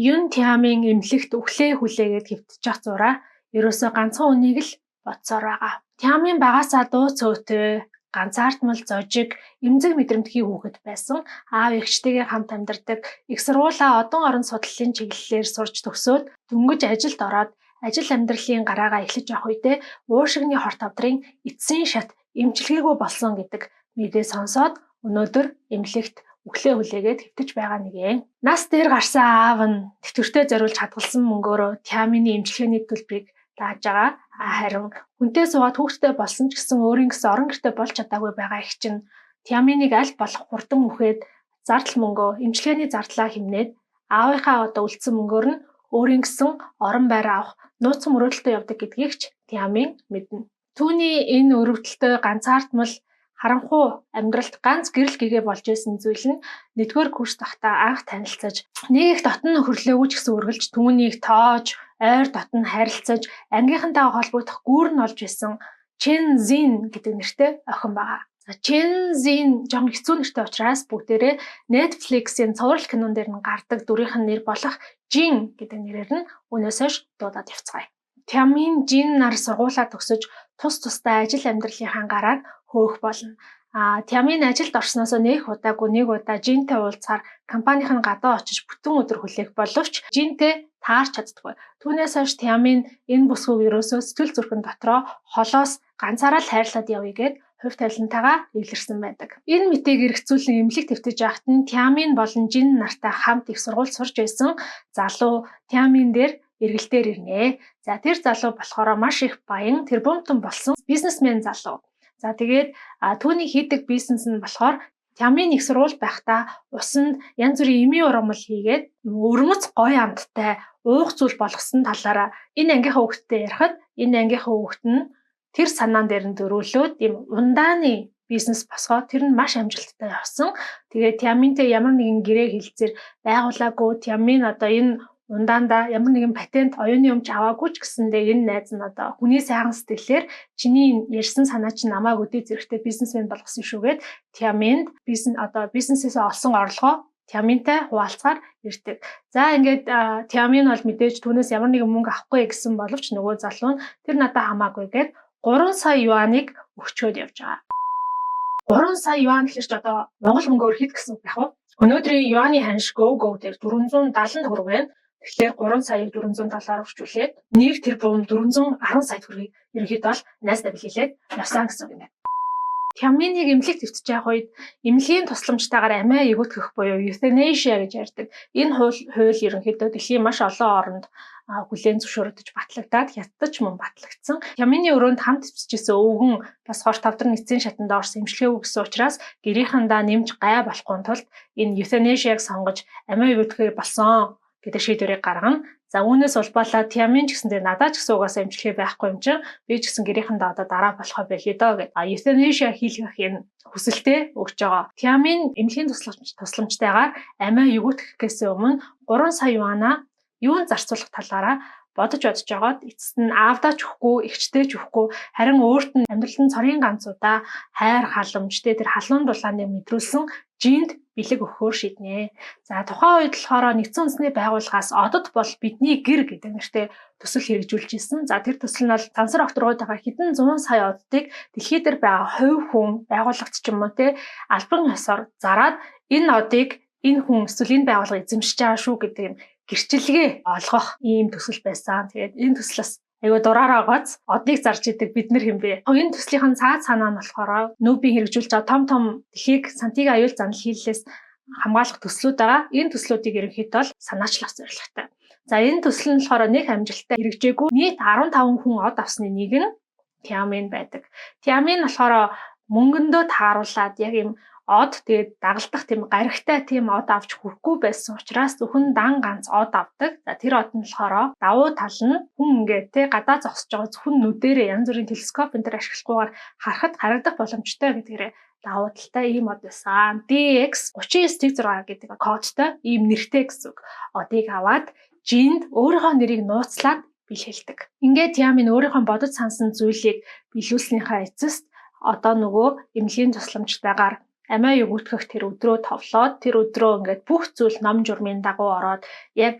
Юн Тиамын эмнэлэгт өглөө хүлээгээд хэвтэж ах зураа ерөөсөө ганцхан үнийг л бодсоор байгаа. Тиамын багасаа дуу цөөтэй, ганцаардмал зожиг, эмзэг мэдрэмтгий хүүхэд байсан. Аав эгчтэйгээ хамт амьдардаг. Их сургуулаа одон орон судлалын чиглэлээр сурч төгсөөд дөнгөж ажилд ороод ажил амьдралын гараагаа эхлэж авах үедээ уушигны хорт авдрын эцсийн шат эмчилгээгүй болсон гэдэг мэдээ сонсоод өнөөдөр эмнэлэгт өглөө хүлээгээд хэвтэж байгаа нэгэн. Нас дээр гарсан аав нь тэтгэвртээ зориулж хадгалсан мөнгөөрөө Тиамины эмчилгээний төлбөрийг дааж байгаа. Харин хүнтэй суугаад хүүхдтэй болсон ч гэсэн өөрийн гэсэн орон гэртээ болж чадаагүй байгаа их чинь Тиаминыг аль болох хурдан үхээд зардал мөнгөө эмчилгээний зардлаа хэмнээд аавынхаа одоо үлдсэн мөнгөөр нь өөрийн гэсэн орон байр авах нууцхан мөрөөдөлтөд явдаг гэдгийг ч Тиамин мэднэ. Түүний энэ өрөвдөлтөй ганцаардмал харанхуй амьдралд ганц гэрэл гэгээ болж исэн зүйл нь нэгдүгээр курс тахтаа анх танилцаж нэг их дотн нөхөрлөөгүй ч гэсэн үргэлж түүнийг тоож ойр дотн харилцаж ангийнхантайгаа холбогдох гүүр нь олж исэн Чен Зин гэдэг нэртэй охин байгаа. Чен Зин жоохон хэцүү нэртэй учраас бүгдээрээ Netflix-ийн цуврал кинон дээр нь гардаг дүрийнх нь нэр болох Жин гэдэг нэрээр нь өнөөс хойш дуудаад явцгаая. Тиамын Жин нар сургуулаа төгсөж тусдаа ажил амьдралынхаа гараар хөөх болно. Тиамын ажилд орсноос нэг удаа Жинтэй уулзахаар компанийн гадаа очиж бүтэн өдөр хүлээх боловч Жинтэй таарч чаддаггүй. Түүнээс хойш Тиамын энэ бүсгүйг ерөөсөө сэтгэл зүрхэн дотроо холоос ганцаараа л хайрлаад явъя гэд хувь тавилантайгаа эвлэрсэн байдаг. Энэ мэтийг эргцүүлэн эмнэлэг твтэж байхад нь Тиамын болон Жин нартай хамт их сургууль сурч байсан залуу Тиамын дээр эргэлтээр ирнэ. За тэр залуу болохоор маш их баян тэрбумтан болсон бизнесмен залуу. За тэгээд түүний хийдэг бизнес нь болохоор Тиамын их сургууль байхдаа усанд янз бүрийн эмийн ургамал хийгээд өрмөц гоё амттай уух зүйл болгосон талаараа энэ ангийнхаа хүүхдтэй ярихад энэ ангийнхаа хүүхд нь тэр санаан дээр нь дөрвөлөөд ийм ундааны бизнес босгоод тэр нь маш амжилттай явсан. Тэгээд Тиаминтэй ямар нэгэн гэрээ хэлцээр байгуулаагүй Тиамин одоо энэ ундаанда ямар нэгэн патент оюуны өмч аваагүй ч гэсэндээ энэ найз нь одоо хүний сайхан сэтгэлээр чиний ярьсан санаа чинь намайг өдөө зэрэгтэй бизнесмен болгосон шүүгээд Тиаминд бизнесээсээ олсон орлогоо Тиаминтай хуваалцахаар ирдэг. За ингээд Тиамин бол мэдээж түүнээс ямар нэгэн мөнгө авахгүй гэсэн боловч нөгөө залуу нь тэр надад хамаагүй гээд 3 сая юаныг өгчөөд явж байгаа. 3 сая юан гэхэрч одоо Монгол мөнгөөр хэд гэсэн үг яг вэ? Өнөөдрийн юаны ханш go дээр 470 төгрөг байна. Тэгэхээр 3 саяыг 470-аар өрчүүлээд 1 тэрбум 410 сая төгрөгийг ерөнхийдөө бол найстай бэлгэлээд явсан гэсэн үг юм байна. Тиаминыг эмнэлэгт твтэж явах үед эмнэлгийн тусламжтайгаар амиа эвгүтгэх буюу euthanasia гэж ярьдаг. Энэ хууль ерөнхийдөө дэлхийн маш олон оронд хүлээн зөвшөөрөгдөж батлагдаад хятадч мөн батлагдсан. Тиамины өрөөнд хамт твтчихсэн өвгөн бас хорт тавдар эцсийн шатанд орсон эмчилгээгүй гэсэн учраас гэрийнхандаа нэмж гай болохын тулд энэ euthanasia-г сонгож амиа эвгүтгэхээр болсон гэдэг шийдвэрийг гаргана. За үүнээс улбалаа Тиамин ч гэсэндээ надад ч гэсэн угаасаа эмчилгээ байхгүй юм чинь би ч гэсэн гэрийнхэндээ одоо дараа болохоо байлээ доо гэдэг. Euthanasia хийх энэ хүсэлтэд өгч байгаа. Тиамин эмнэлгийн тусламжтайгаар амиа эвгүтгэхээс өмнө 3 сая юанаа юунд зарцуулах талаараа бодож байгаад эцэст нь аавдаа ч өгөхгүй, эгчтэй ч өгөхгүй, харин өөрт нь амьдралын цорын ганцудаа хайр халамжтэй тэр халуун дулааныг мэдрүүлсэн Жинд бэлэг өгөхөөр шийднэ. За тухайн үед болохоор нэгдсэн үндэсний байгууллагаас одод бол бидний гэр гэдэг нэртэй төсөл хэрэгжүүлж ирсэн. За тэр төсөл нь бол сансар окторгуудаа хэдэн 100 сая оддыг дэлхий дээр байгаа хувь хүн байгууллагч ч юм уу те албан ёсоор зараад энэ одыг энэ хүн эсвэл энэ байгууллага эзэмшиж байгаа шүү гэдэг юм гэрчилгээ олгох ийм төсөл байсан. Тэгээд энэ төслөөс айгуу дураараа гоц одыг зарж идэг бид нар хэмбэ. Энэ төслийнхэн цаад санаа нь болохоор нүүбийн хэрэгжүүлж байгаа том дэлхийг сантиг аюул занал хийллээс хамгаалах төслүүд байгаа. Энэ төслүүдийг ерөнхийдөө бол санаачлах зорилготой. За энэ төсөл нь болохоор нэг амжилттай хэрэгжээгүй. Нийт 15 хүн од авсны нэг нь Тиамин байдаг. Тиамин болохоор мөнгөндөө тааруулаад яг юм од тэгээд дагалдах тийм гаригтай тийм од авч хүрхгүй байсан учраас зөвхөн дан ганц од авдаг. За тэр од нь болохоор давуу тал нь хүн ингээд те гадаа зогсож байгаа зөвхөн нүдэрээ янз бүрийн телескоп энэ төр ашиглахгүйгээр харахад харагдах боломжтой гэдгээр давуу талтай ийм од байсан. DX39T6 гэдэг кодтой ийм нэртэй гэсэн үг. Одыг аваад Жинд өөрийнхөө нэрийг нууцлаад бэлгэлдэг. Ингээд Тиамин өөрийнхөө бодож сансан зүйлийг биелүүлснийхаа эцэст одоо нөгөө эмнэлгийн тусламжтайгаар амиа өгөгдөх тэр өдрөө товлоод тэр өдрөө ингээд бүх зүйл ном журмын дагуу ороод яг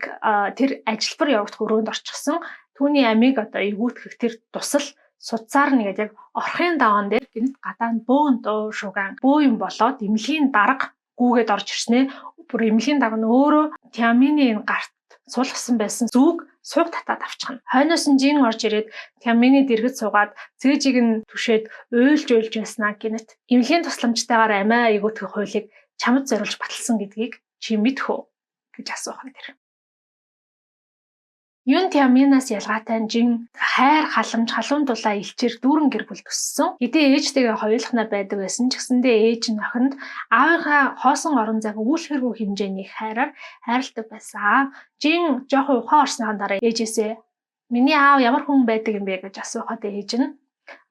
тэр ажилбар явагдах өрөөнд орчихсон түүний амийг одоо өгөгдөх тэр тусал судсаар нэгээд яг орхын даваан дээр гинт гадаа нь бөөн дуу шуган бөө юм болоод эмнэлгийн дарга гүүгээд орж ирснээ бүр эмнэлгийн дарга нь өөрөө Тямины энэ гарт суулгасан байсан зүг сууг татаад авчихна. Хойноос нь жин орж ирээд Тямины дэргэд суугаад цээжийг нь түшээд уйлж байснаа гинэт эмнэлгийн тусламжтайгаар амиа өгөгдөх хуулийг чамд зориулж баталсан гэдгийг чи мэдэх үү гэж асуух нь тэр. Юун Тяминаас ялгаатай нь жин хайр халамж халуун дулаа илчээр дүүрэн гэр бүл төссөн. Хэдий ээжтэйгээ хоёулахна байдаг байсан ч гэсэндээ ээж нь охинд аавынхаа хоосон орон зайг үүлэхэргүй хэмжээний хайраар хайрладаг байсан. Жин жоохон ухаан орсныхан дараа ээжээсээ миний аав ямар хүн байдаг юм бэ гэж асуухад ээж нь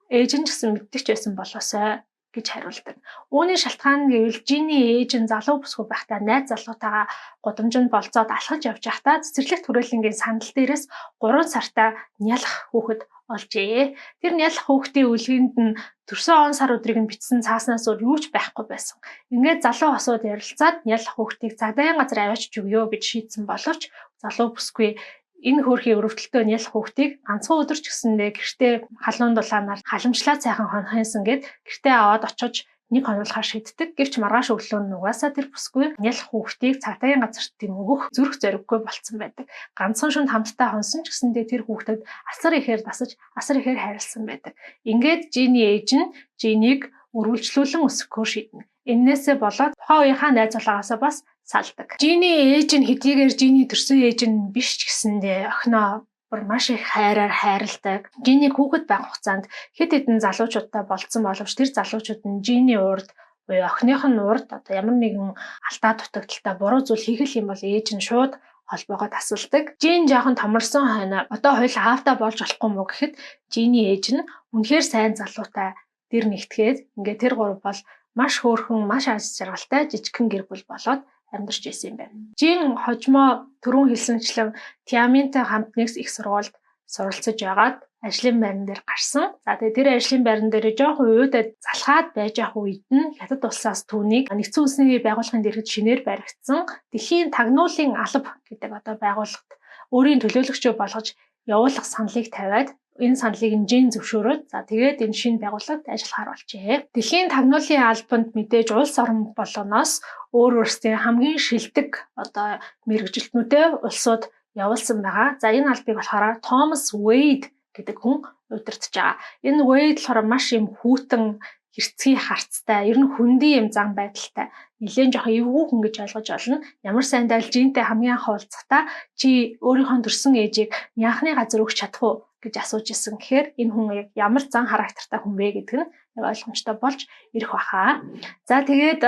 ч гэсэн мэддэг ч байсан болоосой гэж хариулдаг. Үүний шалтгаан нь гэвэл Жиний ээж нь залуу бүсгүй байхдаа найз залуутайгаа гудамжинд болцоод алхаж явж байхдаа цэцэрлэгт хүрээлэнгийн сандал дээрээс 3 сартаа нялх хүүхэд олжээ. Тэр нялх хүүхдийн үлгэнд нь төрсөн он сар өдрийг нь бичсэн цааснаас өөр юу ч байхгүй байсан. Ингээд залуу осууд ярилцаад нялх хүүхдийг цагдаагийн газар аваачиж өгөө гэж шийдсэн боловч залуу бүсгүй энэ хөөрхийн өрөвдөлтөө нялх хүүхдийг ганцхан өдөр ч гэсэндээ гэртээ халуун дулаанаар халамжлаад сайхан хонхынсан гэд гэртээ аваад очиж нэг хонуулахаар шийддэг. Гэвч маргааш өглөө нь угаасаа тэр бүсгүй нялх хүүхдийг цагдаагийн газарт өгөх зүрх зориггүй болцсон байдаг. Ганцхан шүнд хамтдаа хонсон ч гэсэндээ тэр хүүхдэд асар ихээр дасаж асар ихээр хайрлсан байдаг. Ингээд Жиний ээж нь Жинийг өргөлжлүүлэн өсгөхөөр шийднэ. Иннээсээ болоод тухайн үеийнхаа найз залуугаасаа бас салдаг. Жиний ээж нь хэдийгээр Жиний төрсөн ээж нь биш ч гэсэндээ охиноо бүр маш их хайраар хайрладаг. Жиний хүүхэд байх хугацаанд хэд хэдэн залуучуудтай болцсон боловч тэр залуучууд нь Жиний урд буюу охиных нь урд одоо ямар нэгэн алдаа дутагдaltaй буруу зүйл хийх юм бол ээж нь шууд холбоогоо тасалдаг. Жин жоохон томорсон хойно одоо хоёул аавдаа болж болохгүй мó гэхэд Жиний ээж нь үнэхээр сайн залуутай дэр нэгтгээд ингээд тэр гурав бол маш хөөрхөн, маш аз жаргалтай жижигхэн гэр бүл болоод амьдарч ирсэн юм байна. Жин хожмоо түрүүн хэлсэнчлэн Тяминтай хамт нэг их сургуульд суралцж байгаад ажлын байран дээр гарсан. За тэгээ тэр ажлын байран дээр жоохон уйдад залхаад байж ах үед нь Хятад улсаас түүнийг нэгдсэн үндэсний байгууллагын дэргэд шинээр баригдсан Дэлхийн тагнуулын алба гэдэг одоо байгууллагт өөрийн төлөөлөгчөө болгож явуулах саналыг тавиад энэ саналыг Жин зөвшөөрөөд за тэгээд энэ шинэ байгууллагад ажиллахаар болжээ. Дэлхийн тагнуулын албанд мэдээж улс орн болгоноос өөр өөрсдийн хамгийн шилдэг одоо мэргэжилтнүүдээ улсууд явуулсан байгаа. За энэ албыг болохоор Томас Вейд гэдэг хүн удирдах байгаа. Энэ Вейд болохоор маш юм хүүтэн хэрцгий харцтай, ер нь хүндий юм зан байдалтай, нэлээд жоохон эвгүй хүн гэж ойлгож олно. Ямар сайндаа л Жинтэй хамгийн анх уулзахдаа чи өөрийнхөө төрсөн ээжийг яахны газар өгч чадах уу гэж асууж исэн. Тэгэхээр энэ хүн яг ямар зан характертай хүн бэ гэдэг нь яг ойлгомжтой болж ирэх баха. За тэгээд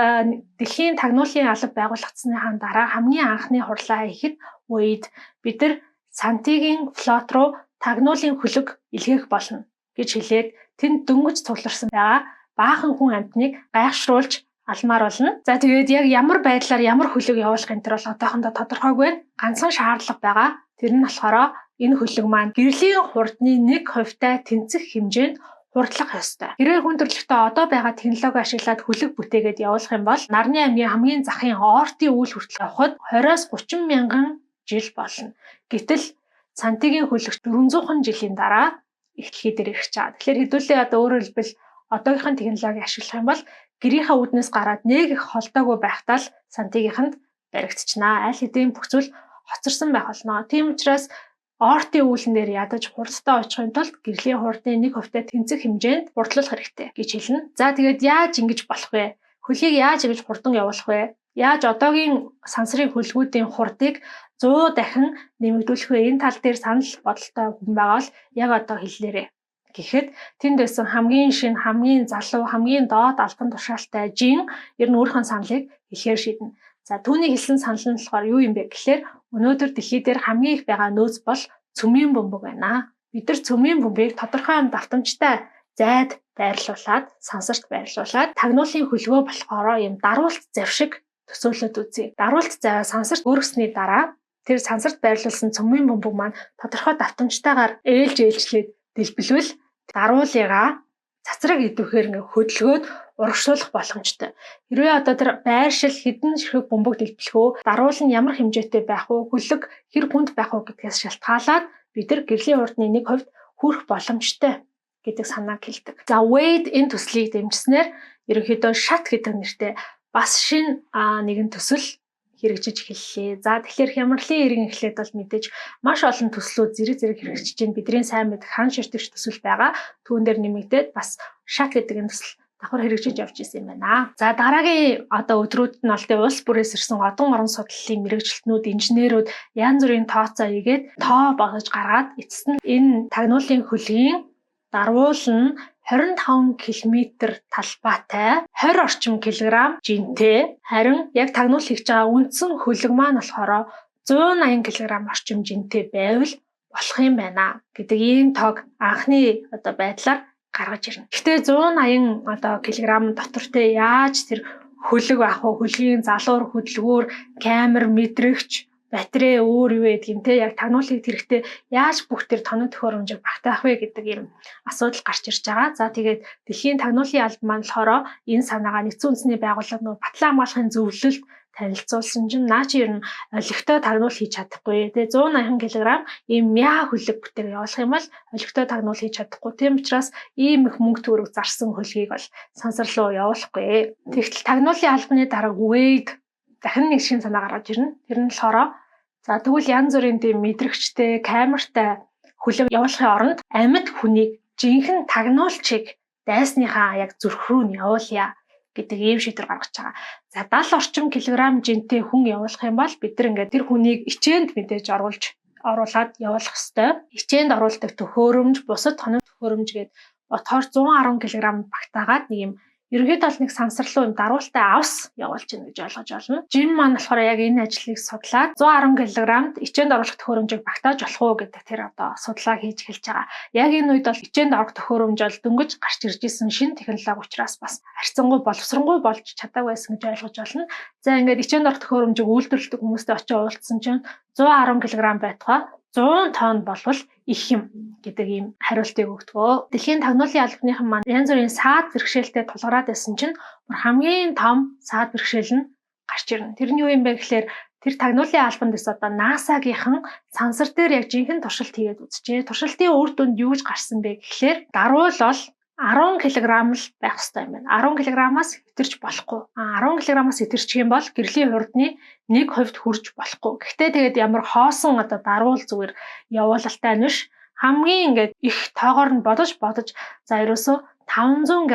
Дэлхийн тагнуулын алба байгуулагдсаныхаа дараа хамгийн анхны хурлаа хийхэд үед бид нар Сантигийн флот руу тагнуулын хөлөг илгээх болно гэж хэлээд тэнд дөнгөж цугларсан байгаа баахан хүн амтныг гайхшруулж алмаар болно. За тэгээд яг ямар байдлаар ямар хөлөг явуулах энэ төр бол одоохондоо тодорхойгүй байна. Ганцхан шаардлага байгаа. Тэр нь болохоор энэ хөлөг маань гэрлийн хурдны 1% тэнцэх хэмжээнд хурдлах ёстой. Хэрвээ хүн төрөлхтөө одоо байгаа технологи ашиглаад хөлөг бүтээгээд явуулах юм бол нарны аймгийн хамгийн захын оортын үйл хүртэл явахад 20-30 мянган жил болно. Гэтэл Сантигийн хөлөг 400 жилийн дараа эхлэхий дээр ирэх чаа. Тэгэхээр хэдүүлээ одоо өөрөөр хэлбэл одоогийнхын технологи ашиглах юм бол гэрийнхаа үүднээс гараад нэг их холдоогүй байхдаа л Сантигийнхэнд баригдчихнаа. Аль хэдийн бүх зүйл хоцорсон байх болно. Тийм учраас оортын үүлэн дээр ядаж хурдтай очихын тулд гэрлийн хурдны 1% тэнцэх хэмжээнд хурдлуулах хэрэгтэй гэж хэлнэ. За тэгээд яаж ингэж болох вэ? Хөлийг яаж ингэж хурдан явуулах вэ? Яаж одоогийн сансрын хөлгүүдийн хурдыг 100 дахин нэмэгдүүлэх вэ? Энэ тал дээр санал бодолтой хүн байгаа л яг одоо хэллээрээ. Гэхэд тэнд байсан хамгийн шинэ, хамгийн залуу, хамгийн доод албан тушаалтай Жин ер нь өөрийнхөө саналыг хэлэхээр шийднэ. За түүний хэлсэн санал нь болохоор юу юм бэ гэхээр өнөөдөр дэлхий дээр хамгийн их байгаа нөөц бол цөмийн бөмбөг байна. Бид нар цөмийн бөмбөгийг тодорхой давтамжтай зайд байрлуулад, сансарт байрлуулад тагнуулын хөлгөө болохоор юм даруулт зав шиг төсөөлөд үзье. Даруулт заваа сансарт өөргөсний дараа тэр сансарт байрлуулсан цөмийн бөмбөг маань тодорхой давтамжтайгаар ээлжлээд дэлбэлвэл даруулыгаа цацраг идэвхээр ингээ хөдөлгөөд урагшуулах боломжтой. Хэрвээ одоо тэр байршил хэдэн ширхэг бөмбөг дэлбэлэхөө, даруул нь ямар хэмжээтэй байх вэ, хөлөг хэр хүнд байх вэ гэдгээс шалтгаалаад бид нар гэрлийн урдны 1% хүрэх боломжтой гэдэг санааг хэлдэг. За Wade энэ төслийг дэмжснээр ерөнхийдөө шат гэдэг нэртэй бас шинэ нэгэн төсөл хэрэгжиж эхэллээ. За тэгэхээр хямралын эрен эхлээд бол мэдээж маш олон төслүүд зэрэг хэрэгжиж байна. Бидний сайн мэдэх хан ширтэгч төсөл байгаа. Түүн дээр нэмэгдээд бас шат гэдэг энэ төсөл давхар хэрэгжиж явж исэн юм байна. За дараагийн өдрүүд нь бол улс бүрээс ирсэн одон орон судлалын мэрэгчлэтнүүд, инженерүүд янз бүрийн тооцоо хийгээд тоо болгож гаргаад эцэст нь энэ тагнуулын хөлгийн даруул нь 25 км талбайтай 20 орчим килограмм жинтэй, харин яг тагнуул хийж байгаа үндсэн хөлөг маань болохоор 180 кг орчим жинтэй байвал болох юм байна гэдэг ийм тоог анхны байдлаар гаргаж ирнэ. Гэхдээ 180 кг дотор те яаж тэр хөлөг ах уу, хөлгийн залуур, хөдөлгүүр, камер, мэдрэгч, батарей өөр юу гэдэг юм те, яг тагнуулыг хэрэгтэй яаж бүх тэр тоног төхөөрөмжийг багтаах вэ гэдэг ийм асуудал гарч ирж байгаа. За тэгээд дэлхийн тагнуулын албан маань болохоор энэ санаагаа нэгдсэн үндэсний байгууллага батлан хамгаалахын зөвлөлд танилцуулсан чинь наа чи ер нь олигтой тагнуул хийж чадахгүй те, 180 кг ийм мяа хөлөг бүтээг явуулах юм бол олигтой тагнуул хийж чадахгүй. Тийм учраас ийм их мөнгө төгрөг зарсан хөлгийг бол сансар руу явуулахгүй. Тэгтэл тагнуулын албаны дарга Wade дахин нэг шинэ санаа гаргаж ирнэ. Тэр нь болохоор за тэгвэл янз бүрийн тийм мэдрэгчтэй, камертай хөлөг явуулахын оронд амьд хүнийг жинхэнэ тагнуулчийг дайсныхаа яг зүрх рүү нь явуулъя гэдэг ийм шийдвэр гаргаж байгаа. За 70 орчим килограмм жинтэй хүн явуулах юм бол бид нар ингээд тэр хүнийг ичээнд мэдээж оруулаад явуулах ёстой. Ичээнд оруулдаг төхөөрөмж, бусад тоног төхөөрөмж гээд ботхоор 110 кг багтаагаад нэг юм ерөнхийдөө бол нэг сансар руу даруултай авс явуулж гин гэж ойлгож байна. Жим маань болохоор яг энэ ажлыг судлаад 110 кг-д ичээнд оруулах төхөөрөмжийг багтааж болох уу гэдэг тэр судалгаа хийж эхэлж байгаа. Яг энэ үед бол ичээнд орох төхөөрөмж бол дөнгөж гарч ирж исэн шинэ технологи учраас бас харьцангуй боловсронгуй болж чадаагүй байсан гэж ойлгож байна. За ингээд ичээнд орох төхөөрөмжийг үйлдвэрлэдэг хүмүүстэй очиж уулзсан чинь 110 кг байтугай 100 тонн болвол их юм гэдэг ийм хариултыг өгдгөө. Дэлхийн тагнуулын албаныхан маань янз бүрийн саад бэрхшээлтэй тулгараад байсан чинь хамгийн том саад бэрхшээл нь гарч ирнэ. Тэр нь юу юм бэ гэхээр тэр тагнуулын албанд дэс NASA-гийнхан сансар дээр яг жинхэнэ туршилт хийгээд үзчихээ. Туршилтын үр дүнд юу гэж гарсан бэ гэхээр даруул бол 10 кг л байх ёстой юм байна. 10 кг-аас хэтэрч болохгүй. 10 кг-аас хэтэрчих юм бол гэрлийн хурдны 1% хүрж болохгүй. Гэхдээ тэгээд ямар хоосон даруул зүгээр явуулалтай биш, хамгийн ингээд их тоогоор нь бодож за ерөөсөө 500 г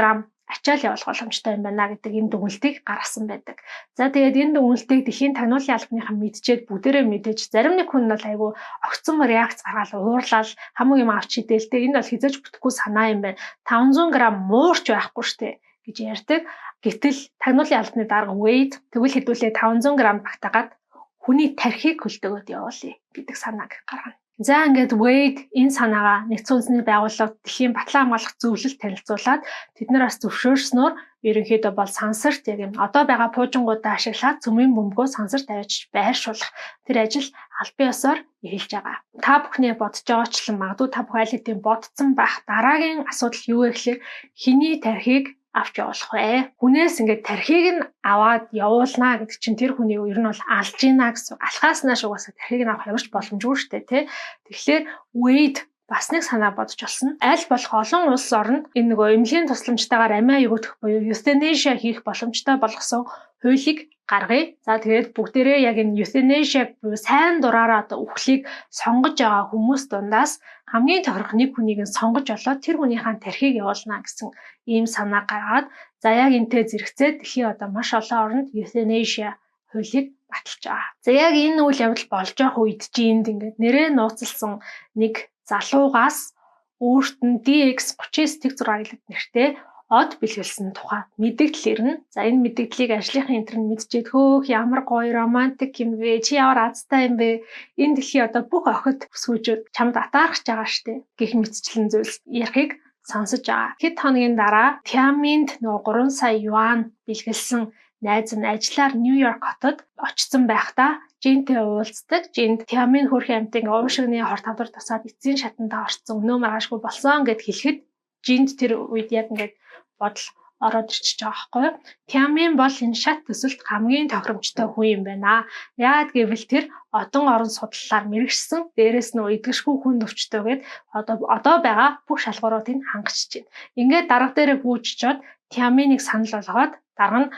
ачаал явуулах боломжтой юм байна гэдэг энэ дүгнэлтийг гаргасан байдаг. За тэгээд энэ дүгнэлтийг дэлхийн тагнуулын албаныхан мэдчихэд бүгдээрээ мэдээж зарим нэг хүн бол айгүй огцом реакц гаргаад уурлал хамаг юм авч хідээлтэй энэ бол хизээж бүтэхгүй санаа юм байна. 500 г муурч байхгүй штэ гэж ярьдаг. Гэтэл тагнуулын албаны дарга Wade тэгвэл хэдүүлээ 500 г багтаагаад хүний тархийг хөлдөгөөд явуулъя гэдэг санааг гаргана. За ингээд Wade энэ санаагаа нэгдсэн үндэсний байгууллага дэлхийн батлан хамгаалах зөвлөлд танилцуулаад тэд нар бас зөвшөөрснөөр ерөнхийдөө бол сансарт яг юм одоо байгаа пуужингуудаа ашиглаад цөмийн бөмбөгөө сансарт авчиж байршуулах тэр ажил албан ёсоор эхэлж байгаа. Та бүхний бодож байгаачлан магадгүй та бүх айлтын бодсон байх дараагийн асуудал юу вэ гэхээр хэний тархийг авч явуулах вэ? Хүнээс ингээд тархийг нь аваад явуулнаа гэдэг чинь тэр хүний ер нь бол алж гинэ гэсэн. Алхаас нааш угаасаа тархийг нь авах ямарч боломжгүй шүү дээ, тий. Тэгэхээр Wade бас нэг санаа бодож олсон. Аль болох олон улс орнд энэ нөгөө эмнэлгийн тусламжтайгаар амиа өгөх буюу euthanasia хийх боломжтой болгосон хуулийг гаргая. За тэгээд бүгдээрээ яг энэ euthanasia буюу сайн дураараа үхлийг сонгож байгаа хүмүүс дундаас хамгийн тохирох нэг хүнийг нь сонгож олоод тэр хүнийхээ тархийг явуулна гэсэн ийм санаа гаргаад за яг энтэй зэрэгцээд дэлхийн маш олон орнд euthanasia хуулийг баталж байгаа. За яг энэ үйл явдал болж байгаа үед чинь ингээд нэрээ нууцлсан нэг залуугаас өөрт нь DX39-6 гэлэг нэртэй од бэлгэлсэн тухай мэдээлэл ирнэ. За энэ мэдээллийг ажлынхан интернет мэдчихэд хөөх ямар гоё романтик юм бэ? Чи ямар азтай юм бэ? Энэ дэлхийн бүх охид бүсгүүчүүд чамд атаархаж байгаа штэ гэх мэтчлэн зүйлс ярихыг сонсож байгаа. Хэд хоногийн дараа Tianmin 3 сая юан бэлгэлсэн найз нь ажиллаар Нью-Йорк хотод очсон байхдаа Жинтэй уулздаг. Жинд Tianmin хөрхийн амтын уушигны хорт тавдар тусаад эцсийн шатандаа орцсон өнөө маргаашгүй болсон гэд хэлэхэд жинд тэр үед яг ингээд бодол ороод ирчихэж байгаа байхгүй юу. Тиамин бол энэ шат төсөлд хамгийн тохиромжтой хүн юм байна. Яагаад гэвэл тэр одон орон судлалаар мэрэгчсэн, дээрэс нь идэгшгүй хүн өвчтөө гээд одоо байгаа бүх шалгууруудыг хангачиж байна. Ингээд дарга дээрээ бүүжчихэд тиаминыг санал болгоод дарга нь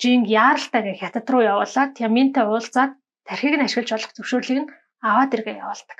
жинг яаралтай гэх хятад руу явуулаад тиаминтай уулзаад тархийг нь ашиглаж болох зөвшөөрлийг нь аваад иргээ явуулдаг.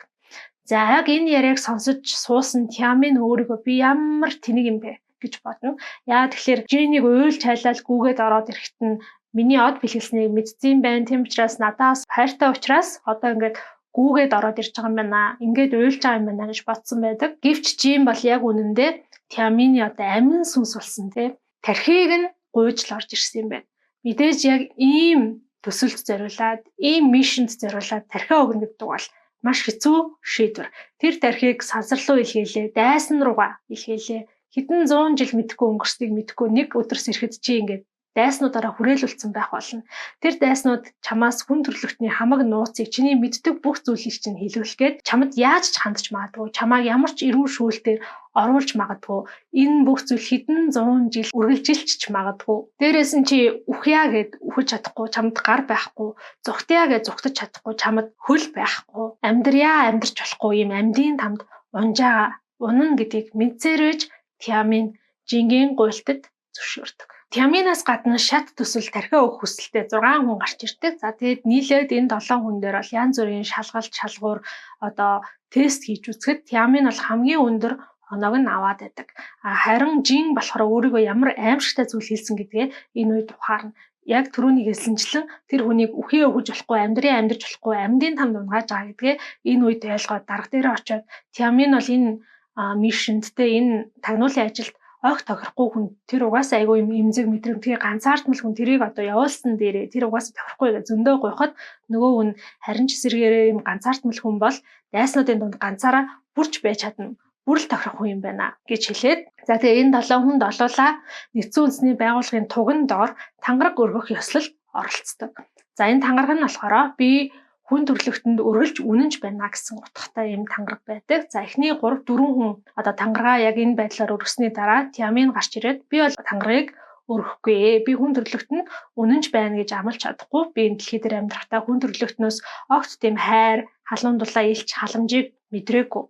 За яг энэ яриаг сонсож суусан тиамин өөрийгөө би ямар тэнэг юм бэ гэж бодно. Яа тэгэхээр жинийг уйлж хайлаад гүүгээд ороод ирэхэд нь миний од бэлгэлснийг мэдсэн байна. Тийм учраас надаас хайртай учраас одоо ингээд гүүгээд ороод ирж байгаа юм байна. Ингээд уйлж байгаа юм байна гэж бодсон байдаг. Гэвч жин бол яг үнэндээ тиамины одоо амин сүнс болсон тий. Тархийг нь гуйж л орж ирсэн юм байна. Мэдээж яг ийм төсөлд зориулаад, ийм мишэнд зориулаад тархиа өгнө гэдэг бол маш хэцүү шийдвэр. Тэр тархийг сансар руу илгээлээ, дайсан руугаа илгээлээ. Хэдэн 100 жил мэдэхгүй өнгөрсдгийг мэдэхгүй нэг өдөрс ирэхэд чи ингээд дайснуудаараа хүрээлүүлсэн байх болно. Тэр дайснууд чамаас хүн төрлөختний хамаг нууцыг чиний мэддэг бүх зүйлийг чинь хэлүүлэх гээд чамд яаж ч хандж магадгүй, чамааг ямар ч эрүүл шүүлтээр оруулж магадгүй. Энэ бүх зүйл хэдэн 100 жил үргэлжилж магадгүй. Дээрээс нь чи үхьяа гэд үхэж чадахгүй, чамд гар байхгүй, зүгтяа гэд зүгтэж чадахгүй, чамд хөл байхгүй. Амьдрьяа амьдрч болохгүй юм амьдын тамд унжаа унана гэдгийг мэдсээрэж тиамин жингийн гуйлтад зөвшөөрдөг. Тиаминаас гадна шат төсөл тархиа өгөх хүсэлтэй 6 хүн гарч ирдэг. За тэгээд нийлээд энэ 7 хүн дээр бол янз бүрийн шалгалт шалгуур одоо тест хийж үзэхэд тиамин бол хамгийн өндөр оноог нь аваад байдаг. Харин жин болохоор өөрийгөө ямар аимшигтай зүйл хийсэн гэдгээ энэ үед ухаарна. Яг түрүүний хэлсэнчлэн тэр хүнийг үхээ өгөж болохгүй, амьдрын амьдарч болохгүй, амьдын тамд унгааж байгаа гэдгээ энэ үед ойлгоод дарга дээрээ очиод тиамин бол энэ мишэндтэй энэ тагнуулын ажилд огт тохирохгүй хүн, тэр угаасаа айгүй юм эмзэг мэдрэмтгий ганцаардмал хүн, тэрийг одоо явуулсан дээрээ тэр угаасаа тохирохгүй гэж зөндөө гойхот нөгөө хүн харин ч эсэргээрээ юм ганцаардмал хүн бол дайснуудын дунд ганцаараа бүрч байж чадна, бүрл тохирохгүй юм байна гэж хэлээд за тэгээ энэ 7 хүнд олуулаа нэгдсэн үндэсний байгууллагын туган доор тангараг өргөх ёслолд оролцдог. За энэ тангараг нь болохоор би хүн төрлөختөнд өргөлж үнэнч байна гэсэн утгатай юм тангараг байдаг. За эхний 3-4 хүн одоо тангараа яг энэ байдлаар өргөсний дараа тиамин гарч ирээд би бол тангарыг өргөхгүй. Би хүн төрлөختөнд үнэнч байна гэж амлаж чадахгүй. Би энэ дэлхий дээр амьдрахтаа хүн төрлөختнөөс огт тийм хайр, халуун дулаан илч халамжийг мэдрээгүй.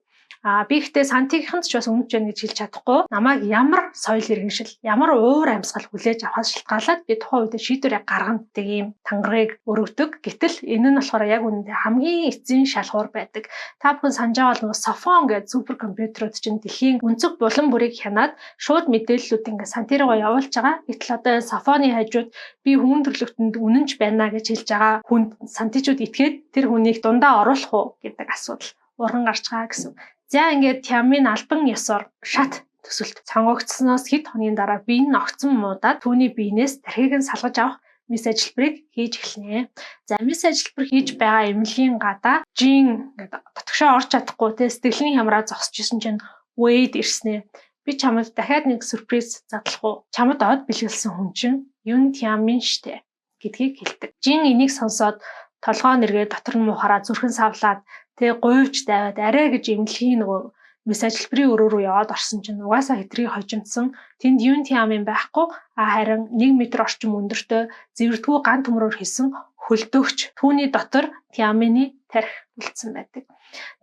Би ихтэй сантигийнхэнд ч бас өмнөж байна гэж хэлж чадахгүй. Намайг ямар соёл иргэншил, ямар уур амьсгал хүлээж авахаас шалтгаалаад би тухайн үед шийдвэрээ гаргана гэдэг ийм тангарыг өргөдөг. Гэтэл энэ нь болохоор яг үнэндээ хамгийн эцсийн шалгуур байдаг. Та бүхэн санаж байгаа бол Софон гэдэг суперкомпьютерүүд чинь дэлхийн өнцөг булан бүрийг хянаад шууд мэдээллүүд ингээ санти руугаа явуулж байгаа. Гэтэл одоо Софоны хажууд би хүн төрлөختөнд үнэнч байна гэж хэлж байгаа хүнд сантичууд итгээд тэр хүнийг дундаа оруулах уу гэдэг асуудал уран гарч байгаа гэсэн. За ингээд тиамин албан ёсоор шат төсөлд сонгогдсоноос хэд хоногийн дараа бие нь огцон муудаад түүний биенээс тархийг нь салгаж авах мис ажилбарыг хийж эхэлнэ. За мис ажилбар хийж байгаа эмнэлгийн гадаа жин ингээд дотгошоо орч чадахгүй те сэтгэлийн хямраа зогсож исэн чинь Wade ирснэ. Би чамд дахиад нэг сюрприз задлах уу? Чамд од бэлгэлсэн хүн чинь юун тиамин штэ гэдгийг хэлдэг. Жин энийг сонсоод толгоо нэргээ дотор нь муухаараа зүрхэн савлаад тэгээ гуйвч даваад арай гэж эмнэлгийн нөгөө мис ажилбарын өрөө рүү яваад орсон чинь угаасаа хэтрийг хожимдсан тэнд юун тиамин байхгүй харин 1 м орчим өндөртөө зэвэрдгүү ган төмрөөр хийсэн хөлдөөгч түүний дотор тиамины тархи үлдсэн байдаг.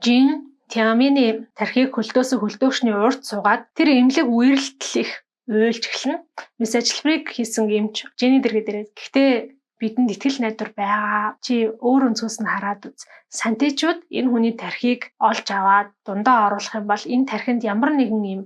Жин тиамины тархийг хөлдөөгчний урд суугаад тэр эмнэлэг үерэлтэл их уйлж эхэлнэ. Мис ажилбарыг хийсэн эмч жиний дэргээ дээрээ гэхдээ бидэнд итгэл найдвар байгаа. Чи өөр өнцгөөс нь хараад үз. Сантичууд энэ хүний тархийг олж аваад дундаа оруулах юм бол энэ тархинд ямар нэгэн юм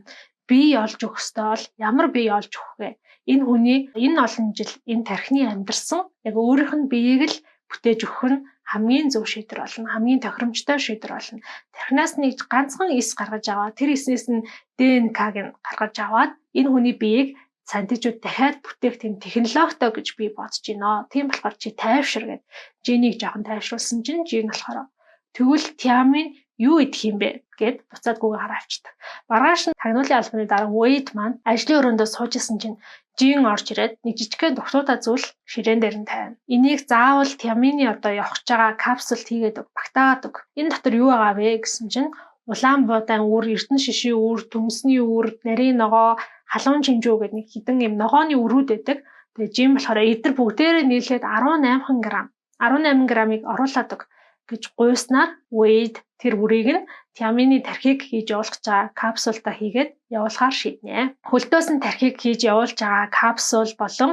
бие олж өгөх ёстой бол ямар бие олж өгөх вэ? Энэ хүний энэ олон жил энэ тархины амьдарсан яг өөрийнх нь биеийг л бүтээж өгөх нь хамгийн зөв шийдвэр болно. Хамгийн тохиромжтой шийдвэр болно. Тархинаас нэг ганцхан эс гаргаж аваад тэр эснээс нь ДНК-г нь гаргаж аваад энэ хүний биеийг сантичууд дахиад бүтээх тийм технологитой гэж би бодож байна. Тийм болохоор чи тайвшир гэд жинийг жоохон тайвшруулсан чинь жин болохоор тэгвэл тиамин юу идэх юм бэ гэд буцаад гүгээ хараа авчдаг. Маргааш нь тагнуулын албаны дараа Wade маань ажлын өрөөндөө сууж исэн чинь жин орж ирээд нэг жижигхэн духтуудаа зүйл ширээн дээр нь тавина. Энийг заавал тиамины одоо явах гэж байгаа капсулд хийгээд багтаагаад өг. Энэ дотор юу байгаа вэ гэсэн чинь Улаанбуудан үр, Эрдэнэ шишийн үр, Төмсний үр, Нарийн ногоо, Халуун чинжүү гэдэг нэг хідэн юм ногооны үрүүд байдаг. Тэгээ жим болохоор эдгээр бүгдээрээ нийлээд 18 грамм 18 грамыг оруулаад гэж гуйснаар weighed тэр үрийг нь тиамины тархийг хийж явуулах байгаа капсултаа хийгээд явуулахаар шийднэ. Хөлдөөс нь тархийг хийж явуулж байгаа капсул болон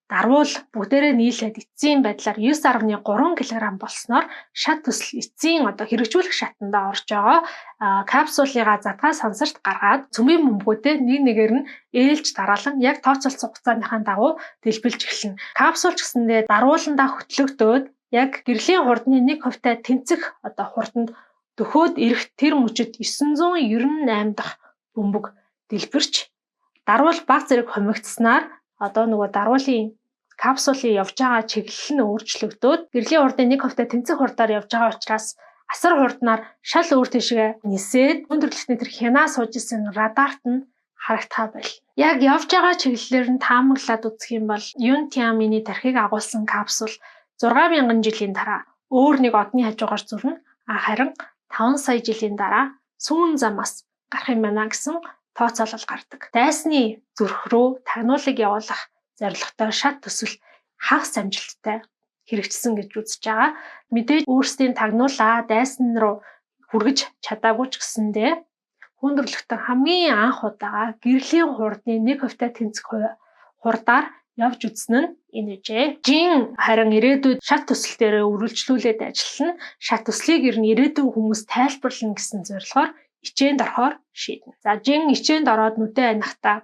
дарвуул бүгдээрээ нийлээд эцсийн байдлаар 9.3 кг болсноор шат төсөл эцсийн хэрэгжүүлэх шатанда орж байгаа капсулыгаа задгаа сансарт гаргаад цөмийн бөмбөгүүдэд нэг нэгээр нь ээлж дараалан яг тооцоолсон хугацааныхаа дагуу дэлбэлж эхэлнэ. Капсул ч гэсэндээ дарвууландаа хөтлөгдөөд яг гэрлийн хурдны 1% тэнцэх хурданд дөхөөд ирэх тэр мөчөд 998 дахь бөмбөг дэлбэрч дарвуул баг зэрэг хумигдсанаар дарвуулын капсулын явж байгаа чиглэл нь өөрчлөгдөөд гэрлийн хурдны 1% тэнцэх хурдаар явж байгаа учраас асар хурднаар шал өөр тийшээ нисээд хүндрэлтний тэр хянаа сууж исэн радарт нь харагдах байл. Яг явж байгаа чиглэлээр нь таамаглаад үзэх юм бол Юнтиамины тархийг агуулсан капсул 6000 жилийн дараа өөр нэг одны хажуугаар зүрнэ. Харин 5 сая жилийн дараа сүүн замаас гарах юм байна гэсэн тооцоолол гардаг. Дайсны зүрх рүү тагнуулыг явуулах зорилготой шат төсөл хагас амжилттай хэрэгжсэн гэж үзэж байгаа. Мэдээж өөрсдийн тагнуулаа дайсан руу хүргэж чадаагүй ч гэсэндээ хүндрэлтэн хамгийн анх удаага гэрлийн хурдны 1% тэнцэх хурдаар явж үзсэн нь энэ үжээ. Жин харин ирээдүйд шат төсөл дээр үргэлжлүүлээд ажиллана. Шат төслийг ирээдүйн хүмүүс тайлбарлана гэсэн зорилгоор ичээнд орохоор шийднэ. За жин ичээнд ороод нүдээ анихтаа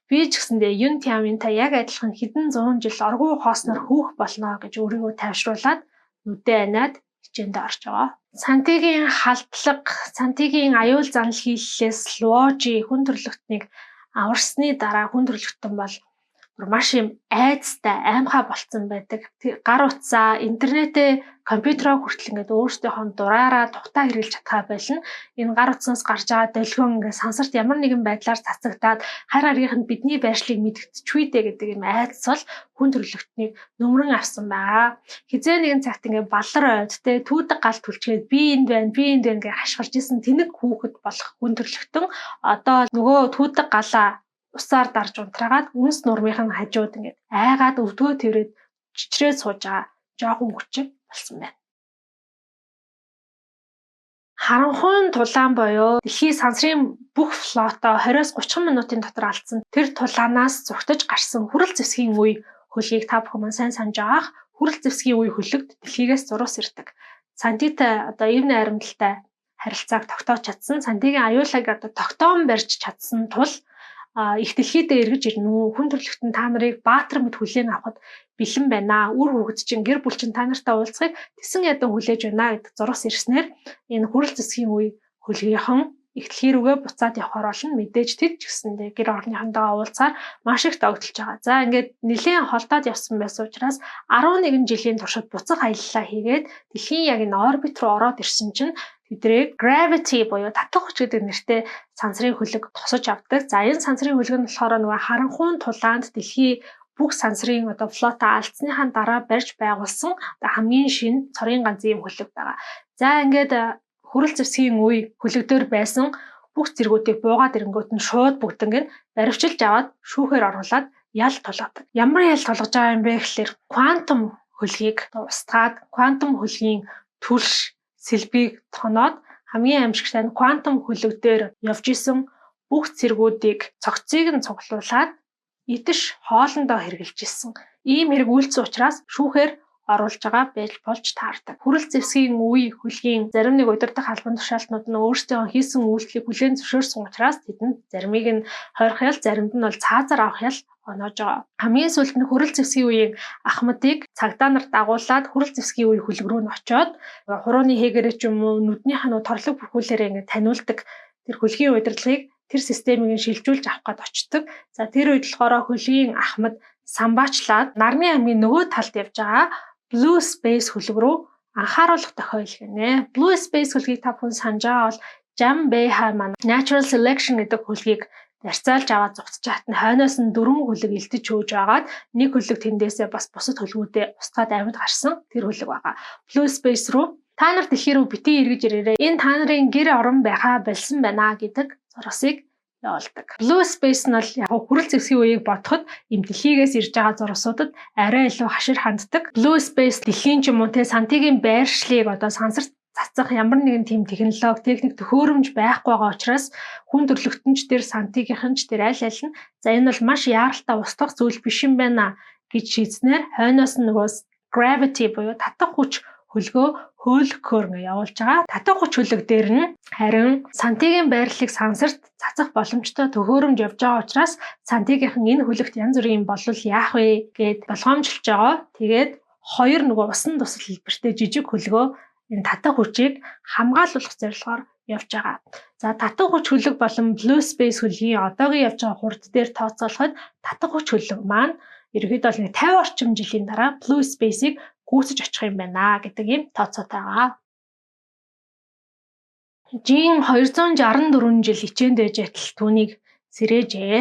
би ч гэсэндээ Юнтиаминтай яг адилхан хэдэн 100 жил оргуу хоосноор хөөх болно гэж өөрийгөө тайвшруулад нүдээ аниад ичээнд орж байгаа. Сантигийн халдлага, Сантигийн аюул занал хийллээс Луожи хүн төрөлхтнийг аварсны дараа хүн төрөлхтөн бол маш юм айцтай аимхай болцсон байдаг. Гар утсаа, интернетээ, компьютероо хүртэл ингээд өөрсдийнхөө дураараа тухтаа хэрэглэж чадхаа байлна. Энэ гар утснаас гарч байгаа долгион ингээд сансарт ямар нэгэн байдлаар цацагдаад харь харгийнх нь бидний байршлыг мэдгэцчгүй дээ гэдэг юм айц бол хүн төрөлхтнийг нөмрөн авсан байгаа. Хизээ нэгэн цагт ингээд балар ойд те түүдэг гал түлчгээд би энд байна гэж хашгирж исэн тэнэг хүүхэд болох хүн төрөлхтөн одоо нөгөө түүдэг галаа усаар дарж унтраагаад үнс нурмынх нь хажууд ингээд айгаад өвдгөө тэрээд чичрээд сууж байгаа жоохон хүчиг болсон байна. Харанхуйн тулаан боёо дэлхийн сансрын бүх флотоо 20-30 минутын дотор алдсан тэр тулаанаас зугтаж гарсан хүрэл зэвсгийн үе хөлгийг та бүхэн сайн санаж байгаах. Хүрэл зэвсгийн үе хөлөгд дэлхийгээс зурус ирдэг. Сантитай эв найрамдалтай харилцааг тогтоож чадсан. Сантигийн аюулыг тогтоон барьж чадсан тул их дэлхийдээ эргэж ирнэ үү? Хүн төрөлхтөн та нарыг баатар мэд хүлээн авахд бэлэн байна. Үр хөвгд чинь гэр бүл чинь та нартай уулзахыг тэсэн ядан хүлээж байна гэдэг зурус ирснээр энэ хүрэл зэвсгийн үе хөлгийнхэн их дэлхий рүүгээ буцаад явахаар болно. Мэдээж тэд ч гэсэндээ гэр орныхондоо уулзаар маш их тогтолж байгаа. За ингээд нэлээд холдоод явсан байсан учраас 11 жилийн туршид буцах аяллаа хийгээд дэлхийн яг энэ орбит руу ороод ирсэн чинь тэдрийг gravity буюу татлах хүч гэдэг нэртэй сансрын хөлөг тосож авдаг. За энэ сансрын хөлөг нь болохоор нөгөө харанхуйн тулаанд дэлхий бүх сансрын флота алдсныхаа дараа барьж байгуулсан хамгийн шинэ цорын ганц юм хөлөг байгаа. За ингээд хүрэл зэвсгийн үе хөлөгдөр байсан бүх зэргүүдийг буугаад ирэнгүүт нь шууд бүгднийг нь баривчилж аваад шүүхээр оруулаад ял толгодог. Ямар ял толгож байгаа юм бэ гэхэлэр квантум хөлгийг устгаад квантум хөлгийн түлш сэлбийг тоноод хамгийн аимшигтай нь квантум хөлөг дээр явж исэн бүх зэргүүдийг цогцыг нь цуглуулад идэж хоолндоо хэрглэж исэн. Ийм хэрэг үйлдсэн учраас шүүхээр оруулж байгаа болж таардаг. Хүрэл зэвсгийн үе хөлгийн зарим нэг удирдах албан тушаалтнууд нь өөрсдөө хийсэн үйлдэлийг хүлээн зөвшөөрсөн учраас тэдэнд заримыг нь хойрох ял, заримд нь бол цаазаар авах ял оноож байгаа. Хамгийн сүүлд нь хүрэл зэвсгийн үеийн ахмадыг цагдаа нарт дагуулад хүрэл зэвсгийн үе хөлөг рүү нь очиод хурууны хээгээрээ ч юм уу нүднийх нь торлог бүрхүүлээрээ ингээд таниулдаг тэр хөлгийн удирдлагыг тэр системийг шилжүүлж авах гээд очдог. За тэр үед болохоор хөлгийн ахмад самбаачлаад нарны аймгийн нөгөө талд явж байгаа Blue Space хөлөг рүү анхааруулах тохиол гинэ. Blue Space хөлгийг та бүхэн санаж байгаа бол Jambeha маань Natural Selection гэдэг хөлгийг барьцаалж аваад зугтж хатна хойноос нь 4 хөлөг илтэж хөөж агаад нэг хөлөг тэндээсээ бас бусад хөлгүүдээ устгаад амьд гарсан тэр хөлөг байгаа. Blue Space руу Та нар дэлхий рүү битгий эргэж ирээрэй. Энэ та нарын гэр орон байхаа болсон байна гэдэг зурвасыг явуулдаг. Blue space нь бол яг хүрэл зэвсгийн үеийг бодоход им дэлхийгээс ирж байгаа зурвасуудад арай илүү хашир ханддаг. Blue space дэлхийн ч юм уу сантигийн байршлыг сансарт цацах ямар нэгэн тийм технологи, техник төхөөрөмж байхгүй байгаа учраас хүн төрлөختөнч тэр сантигийнхэнч тэр аль аль нь за энэ бол маш яаралтай устгах зүйл биш юм байна гэж шийдснээр хойноос нь gravity буюу татах хүч хөлгөө хөөлөхөөр явуулж байгаа. Татах хүч хөлөг дээр нь харин сантигийн байрлалыг сансарт цацах боломжтой төхөөрөмж явж байгаа учраас сантигийнхан энэ хөлөгт янз бүрийн болвол яах вэ гэд болгоомжлж байгаа. Тэгээд хоёр усан тусал хэлбэртэй жижиг хөлгөө энэ татах хүчийг хамгаалуулах зорилгоор явж байгаа. За татах хүч хөлөг болон blue space хөлгийн одоогийн явж байгаа хурд дээр тооцоолоход татах хүч хөлөг маань ерөөдөө бол 50 орчим жилийн дараа blue space-ийг гүйцэж очих юм байна гэдэг ийм тооцоотой байгаа. Жин 264 жил хичээнд байж байтал түүнийг сэрээжээ.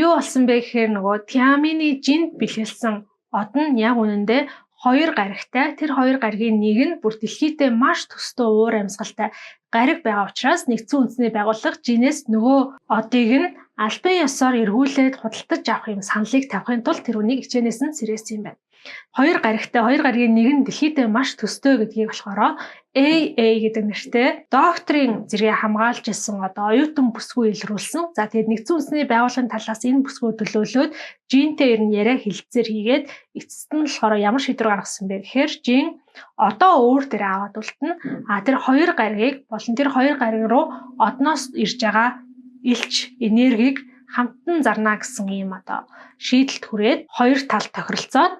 Юу болсон бэ гэхээр Тиамины жинд бэлгэлсэн од нь яг үнэндээ хоёр гаригтай. Тэр хоёр гаригийн нэг нь бүр дэлхийдээ маш төстэй уур амьсгалтай гариг байгаа учраас нэгдсэн үндэсний байгууллага жинээс нөгөө одыг нь албан ёсоор эргүүлээд худалдаж авах юм саналыг тавихын тулд тэр үнийг хичээнээс нь сэрээсэн юм байна. Хоёр гаригтай, хоёр гаригийн нэг нь дэлхийдээ маш төстэй гэдгийг болохоор AA гэдэг нэртэй докторийн зэрэг хамгаалж исэн оюутан бүсгүй илрүүлсэн. За тэгээд нэгдсэн үндэсний байгууллагын талаас энэ бүсгүй төлөөлөөд жинтэй ер нь яриа хилцээр хийгээд эцэст нь болохоор ямар шийдвэр гаргасан бэ гэхээр жин одоо өөр дээр аваад үлдэнэ. Тэр хоёр гаригийг болон тэр хоёр гариг руу одноос ирж байгаа илч энергийг хамтан зарна гэсэн ийм шийдэлд хүрээд хоёр тал тохиролцоод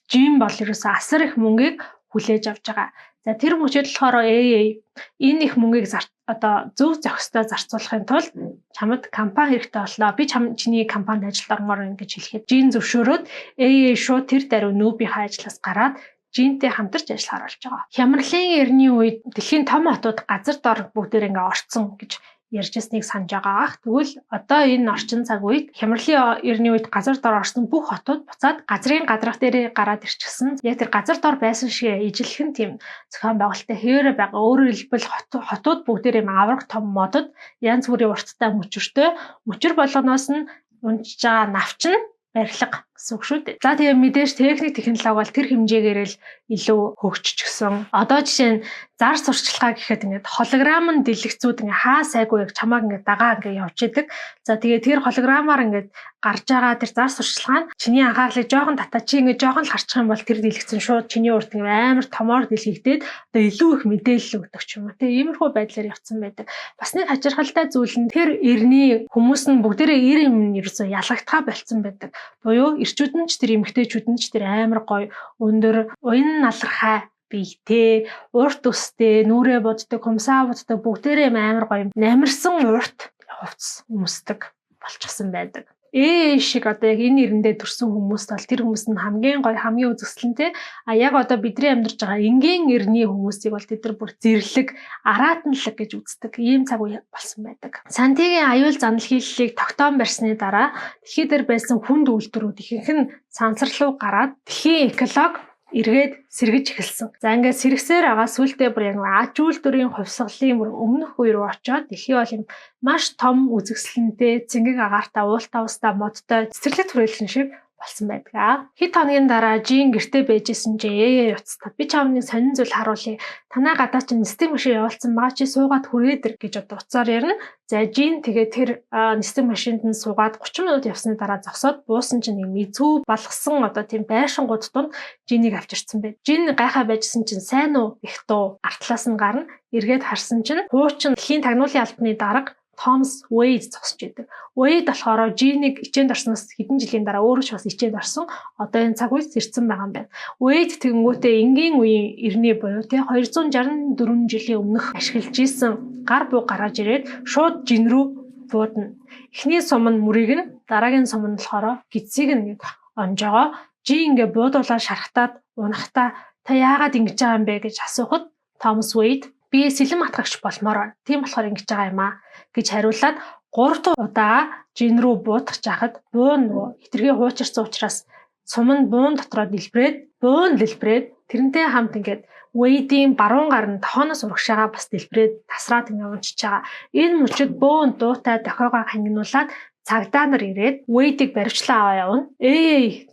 жин бол ерөөсөө асар их мөнгийг хүлээж авч байгаа. За тэр мөчөд болохоор AA энэ их мөнгийг зөв зохистой зарцуулахын тулд чамд компани хэрэгтэй боллоо. Би чиний компанид ажилд ормоор байна гэж хэлэхэд жин зөвшөөрөөд AA шууд тэр даруй нүүбийнхээ ажлаас гараад жинтэй хамтарч ажиллахаар болж байгаа. Хямралын эртний үед дэлхийн том хотууд газар дор бүгдээр орцсон гэж ярьжсэнийг санаж байгаа. Тэгвэл одоо энэ орчин цаг үед хямралын эртний үед газар дор орсон бүх хотууд буцаад газрын гадрах дээр гараад ирчихсэн. Яг тэр газар дор байсан шиг ижилхэн тийм зохион байгуулалттай хэвээрээ байгаа. Өөрөөр хэлбэл хотууд бүгдээр авраг том модод янз бүрийн урттай мөчөртэй. Мөчөр болгоноос нь унжиж байгаа навч нь барилга гэсэн үг шүү дээ. За тэгээ мэдээж техник технологи бол тэр хэмжээгээр л илүү хөгжчихсөн. Одоо жишээ нь зар сурчлагаа гэхэд холограм нь дэлгэцүүд хаа сайгүй яг чамааг дагаа явж идэг. За тэгээ тэр холограмаар гарч байгаа тэр зар сурчлага нь чиний анхаарлыг жоохон татаа чи жоохон л харчих юм бол тэр дэлгэцэн шууд чиний урд амар томоор дэлгэгдээд одоо илүү их мэдээлэл өгдөг ч юм уу. Тэгээ иймэрхүү байдлаар явцсан байдаг. Бас нэг хачирхалтай зүйл нь тэр эртний хүмүүс нь бүгдээрээ эр юм ерөөсөө ялагдхаа болцсон байдаг. Буюу ирчүүд нь ч тэр эмэгтэйчүүд нь ч тэр амар гоё өндөр уян налархай биетэй, урт үстэй, нүрээ боддог, хумсаа боддог бүгдээрээ амар гоё намирсан урт хувцас өмсдөг болчихсон байдаг. Шиг одоо яг энэ нэрэндээ төрсэн хүмүүст бол тэр хүмүүс нь хамгийн гоё, хамгийн үзэсгэлэнтэй. Яг одоо бидний амьдарч байгаа энгийн эртний хүмүүсийг бол тэд нар бүр зэрлэг, араатанлаг гэж үздэг. Ийм цаг үе болсон байдаг. Сантигийн аюул занал хийллийг тогтоон барьсны дараа дэлхий дээр байсан хүнд үйлдвэрүүд ихэнх нь сансар руу гараад дэлхийн экологи эргээд сэргэж эхэлсэн. За ингээд сэргсээр байгаа сүултээ бүр яг аж үйлдвэрийн хувьсгалын бүр өмнөх үе рүү очиод дэлхий бол юм маш том үзэсгэлэнтэй, цэнгэг агаартай, уултаа устай, модтой цэцэрлэг түрээлхэн шиг болсон байдаг. Хэд хоногийн дараа жин гэртээ байжсэн чинь уцтаа би чамны сонин зүйл харуулъя. Танаа гадаа чинь нисдэг машин явуулсан байгаа чи суугаад хүрээдэр гэж уцаар ярина. За жин тэгээд тэр нисдэг машинд нь суугаад 30 минут явсны дараа зогсоод буусан чинь нэг мэзүү балгасан тийм байшингууд донд жинийг авчирсан байд. Жин гайхаа байжсэн чинь сайн уу их дуу артлаас нь гарна. Эргээд харсан чинь хуучин дэлхийн тагнуулын албаны дарга Томас Вейд зогсож идэг. Вейд болохоор жинийг ичээнд орсноос хэдэн жилийн дараа өөрөө ч бас ичээнд орсон. Одоо энэ цаг үед сэрсэн байгаа юм байна. Вейд тэгэнгүүтээ энгийн үеийн эртний буюу 264 жилийн өмнөх ашиглаж исэн гар буу гаргаж ирээд шууд жин рүү буудана. Эхний сум нь мөрийг нь, дараагийн сум нь болохоор гидсийг нь онжоогоо. Жин ингээ буудуулаад шархтаад унахтаа та яагаад ингэж байгаа юм бэ гэж асуухад Томас Вейд би сэлэм атгагч болмоор байна. Тийм болохоор ингэж байгаа юм аа гэж хариулаад 3 удаа жин рүү буудах жахад буун хитрхи хуучирсан учраас сум нь буун дотроо дэлбрээд тэрнтэй хамт ингээд Wade-ийн баруун гар нь тохооноос урагшаага бас дэлбэрээд тасраад унчиж байгаа. Энэ мөчид бөөн дуутай дохиогоо хангинуулаад цагдаа нар ирээд Wade-ийг баривчлаа аваа явна.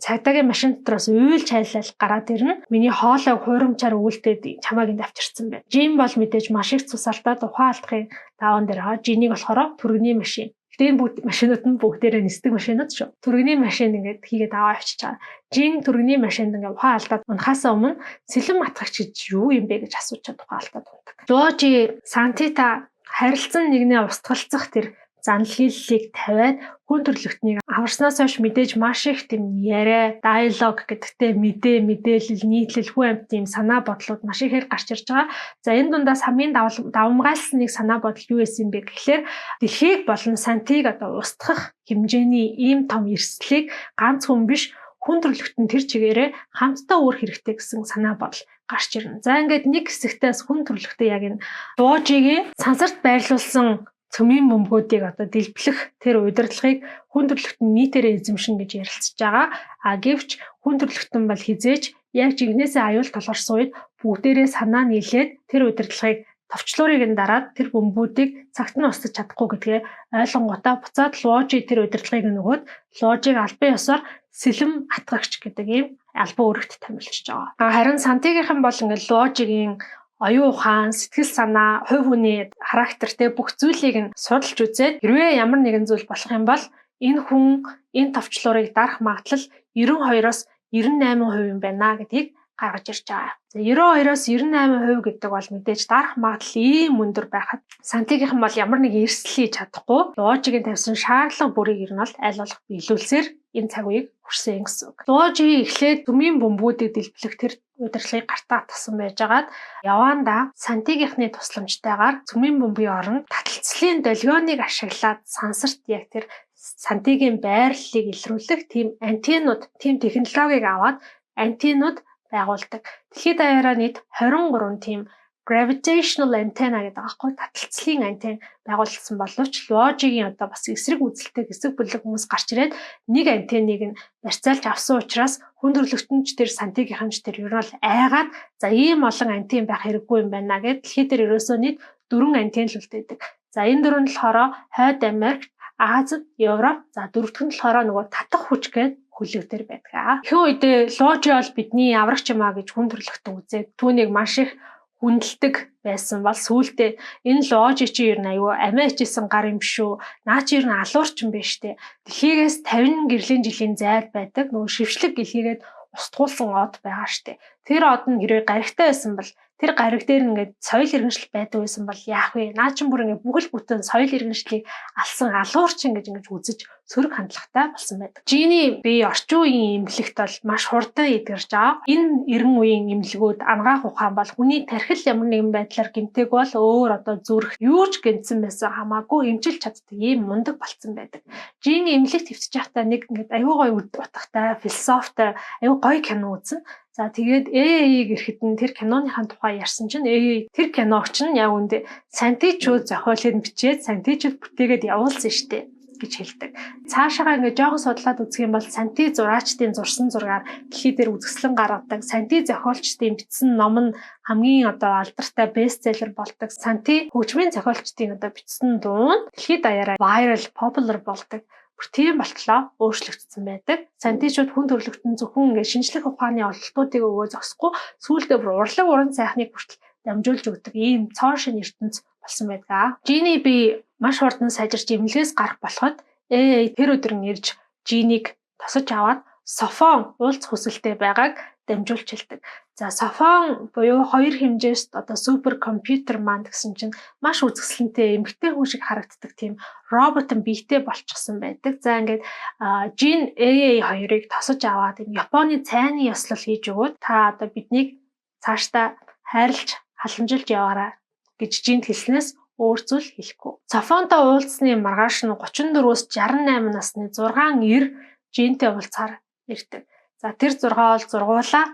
Цагдаагийн машин дотроос уйлж хайлал гараад ирнэ. Миний хоолойг хуурамчаар үлдээд чамааг энд авчирсан байна. Жин бол мэдээж маш их цус алдаад ухаан алдахын даваан дээр хаа. Жинийг болохоор түргэний машин. Тэгээд бүгд машинууд нь бүгдээрээ нисдэг машинууд шүү. Түргэний машин ингээд хийгээд аваа авчиж байгаа. Жин түргэний машинд ингээд ухаан алдаад унахаасаа өмнө сэлэн матгагч гэж юу юм бэ гэж асуучаад ухаан алдаад унтаг. Ложи Сантита харилцан нэгнээ устгалцах тэр занал хийллийг тавиад хүн төрлөختнийг аварснаас хойш мэдээж маш их тийм яриа, диалог гэдэгтэй мэдээлэл, нийтлэл, хүн амьд тийм санаа бодлууд маш ихээр гарч ирж байгаа. За энэ дундаас хамгийн давмгайлсан нэг санаа бодол юу байсан бэ гэхлээр дэлхийг болон Сантиг одоо устгах хэмжээний ийм том эрсдлийг ганц хүн биш хүн төрлөختн тэр чигээрээ хамтдаа үүрх хэрэгтэй гэсэн санаа бодол гарч ирнэ. За ингээд нэг хэсэгтээс хүн төрлөختөө яг энэ Ложигийн сансарт байрлуулсан цөмийн бөмбөгүүдийг одоо дэлбэлэх тэр удирдлагыг хүн төрлөختн нийтээрээ эзэмшин гэж ярилцж байгаа. Гэвч хүн төрлөختн бол хизээж яг жигнэсээ аюул толгорсон үед бүгдээрээ санаа нийлээд тэр удирдлагыг товчлуурыг нь дараад тэр бөмбүүдийг цагт нь устгах чадахгүй гэдгээ ойлгонгуудаа буцаад Ложи тэр удирдлагыг нөгөөд Ложиг албан ёсоор сэлэм атгагч гэдэг ийм албан үүрэгт томилчихж байгаа. Харин Сантигийнхан бол ингээд Ложигийн оюун ухаан, сэтгэл санаа, хувь хүний характертэй бүх зүйлийг нь судалж үзээд хэрвээ ямар нэгэн зүйл болох юм бол энэ хүн энэ товчлуурыг дарах магадлал 92-оос 98% юм байна гэдгийг гаргаж ирж байгаа. За 92-оос 98% гэдэг бол мэдээж дарах магадлал ийм өндөр байхад Сантигийнхан бол ямар нэг эрсдэл хийж чадахгүй. Ложигийн тавьсан шаардлага бүрийг ер нь бол аль болох биелүүлсээр энэ цаг үеийг хүрсэн гэсэн үг. Ложи эхлээд төмийн бөмбөгүүдийг дэлбэлэх тэр удирдлагыг гартаа тасан байжгаад яваанда Сантигийнхны тусламжтайгаар цөмийн бөмбөгийн оронд таталцлын долгионыг ашиглаад сансарт яг тэр Сантигийн байрлалыг илрүүлэх тийм антеннууд, тийм технологиг аваад антеннууд байгуулдаг. Дэлхийд даяараа нийт 23 тийм gravitational antenna гэдэг аахгүй таталцлын антенн байгуулсан боловч Ложигийн одоо бас эсрэг үзэлтэй хэсэг бүлэг хүмүүс гарч ирээд нэг антенныг нь барьцаалж авсан учраас хүн төрлөختөнч тэр Сантигийнханч тэр ер нь бол айгаад за ийм олон антенн байх хэрэггүй юм байна гэд дэлхийд дээр ерөөсөө нийт 4 антенн л үлдээдэг. За энэ 4 нь болохоор Хойд Америк, Азид, Европ, за дөрөвдүгээр нь болохоор нөгөө татах хүч гэдэг хүлэгтэр байдаг. Ихэнх үедээ Ложи бол бидний аврагч юм а гэж хүн төрлөختөн үзээд түүнийг маш их хүндэлдэг байсан бол сүүлдээ энэ Ложи чи ер нь аюу амиа хичээсэн гар юм шүү. Наа чи ер нь алуурч юм биш үү? Дэлхийгээс 50 гэрлийн жилийн зайд байдаг нөгөө шившлэг гэлхийгээд устгуулсан од байгаа штэ. Тэр од нь хэрэг гаригтай байсан бол тэр гариг дээр ингээд соёл иргэншил байдаг байсан бол яах вэ? Наа чин бүр ингээд бүхэл бүтэн соёл иргэншлийг алсан алуурчин гэж ингэж үзэж сөрөг хандлагатай болсон байдаг. Жиний бие орчин үеийн эмнэлэгт бол маш хурдан эдгэрж байгаа. Энэ 90 үеийн эмнэлгүүд ангаах ухаан бол хүний тархил ямар нэгэн байдлаар гэмтэг бол өөр одоо зүрх юу ч гэнцэн байсан хамаагүй эмчилж чаддаг ийм мундаг болцсон байдаг. Жиний эмнэлэгт хэвтэж байхдаа нэг ингээд аюу гой утгатай, философитой, аюу гой кино үзэн. За тэгээд гэрэхэд нь тэр киноныхаа тухай ярьсан чинь тэр киног чинь яг үндэ Сантичууд зохиолыг бичээд Сантичууд бүтээгээд явуулсан штеп гэж хэлдэг. Цаашаага ингээд жоохон судлаад үзэх юм бол Санти зураачдын зурсан зургаар дэлхий дээр үзэсгэлэн гаргадаг. Санти зохиолчдын бичсэн ном нь хамгийн одоо алдартай бестселлер болдог. Санти хөгжмийн зохиолчдын одоо бичсэн дуу нь дэлхийд даяараа viral, popular болдог. Бүр тийм болтлоо өөрчлөгдсөн байдаг. Сантичууд хүн төрлөختөн зөвхөн ингээд шинжлэх ухааны ололтуудыг өгөө зогсохгүй сүүлдээ бүр урлаг уран сайхныг хүртэл дамжуулж өгдөг ийм цоо шин ертөнц болсон байдаг. Жини би маш хурдан сайжирч эмнэлгээс гарах болоход тэр өдөр нь ирж Жинийг тосож аваад Софон уулзах хүсэлтэй байгааг дамжуулж хэлдэг. За Софон буюу хоёр хэмжээст одоо супер компьютер маань гэсэн чинь маш үзэсгэлэнтэй эмгтэй хүн шиг харагддаг тийм робот биетэй болчихсон байдаг. За ингээд Жин AA2-ыг тосож аваад энэ Японы цайны ёслол хийж өгөөд та одоо биднийг цаашдаа хайрлж халамжилж яваарай гэж Жинд хэлснээс өөр зүйл хэлэхгүй. Софонтой уулзсны маргааш нь 34-өөс 68 насны 6 эр Жинтэй уулзахаар ирдэг. За тэр 6 бол зургуулаа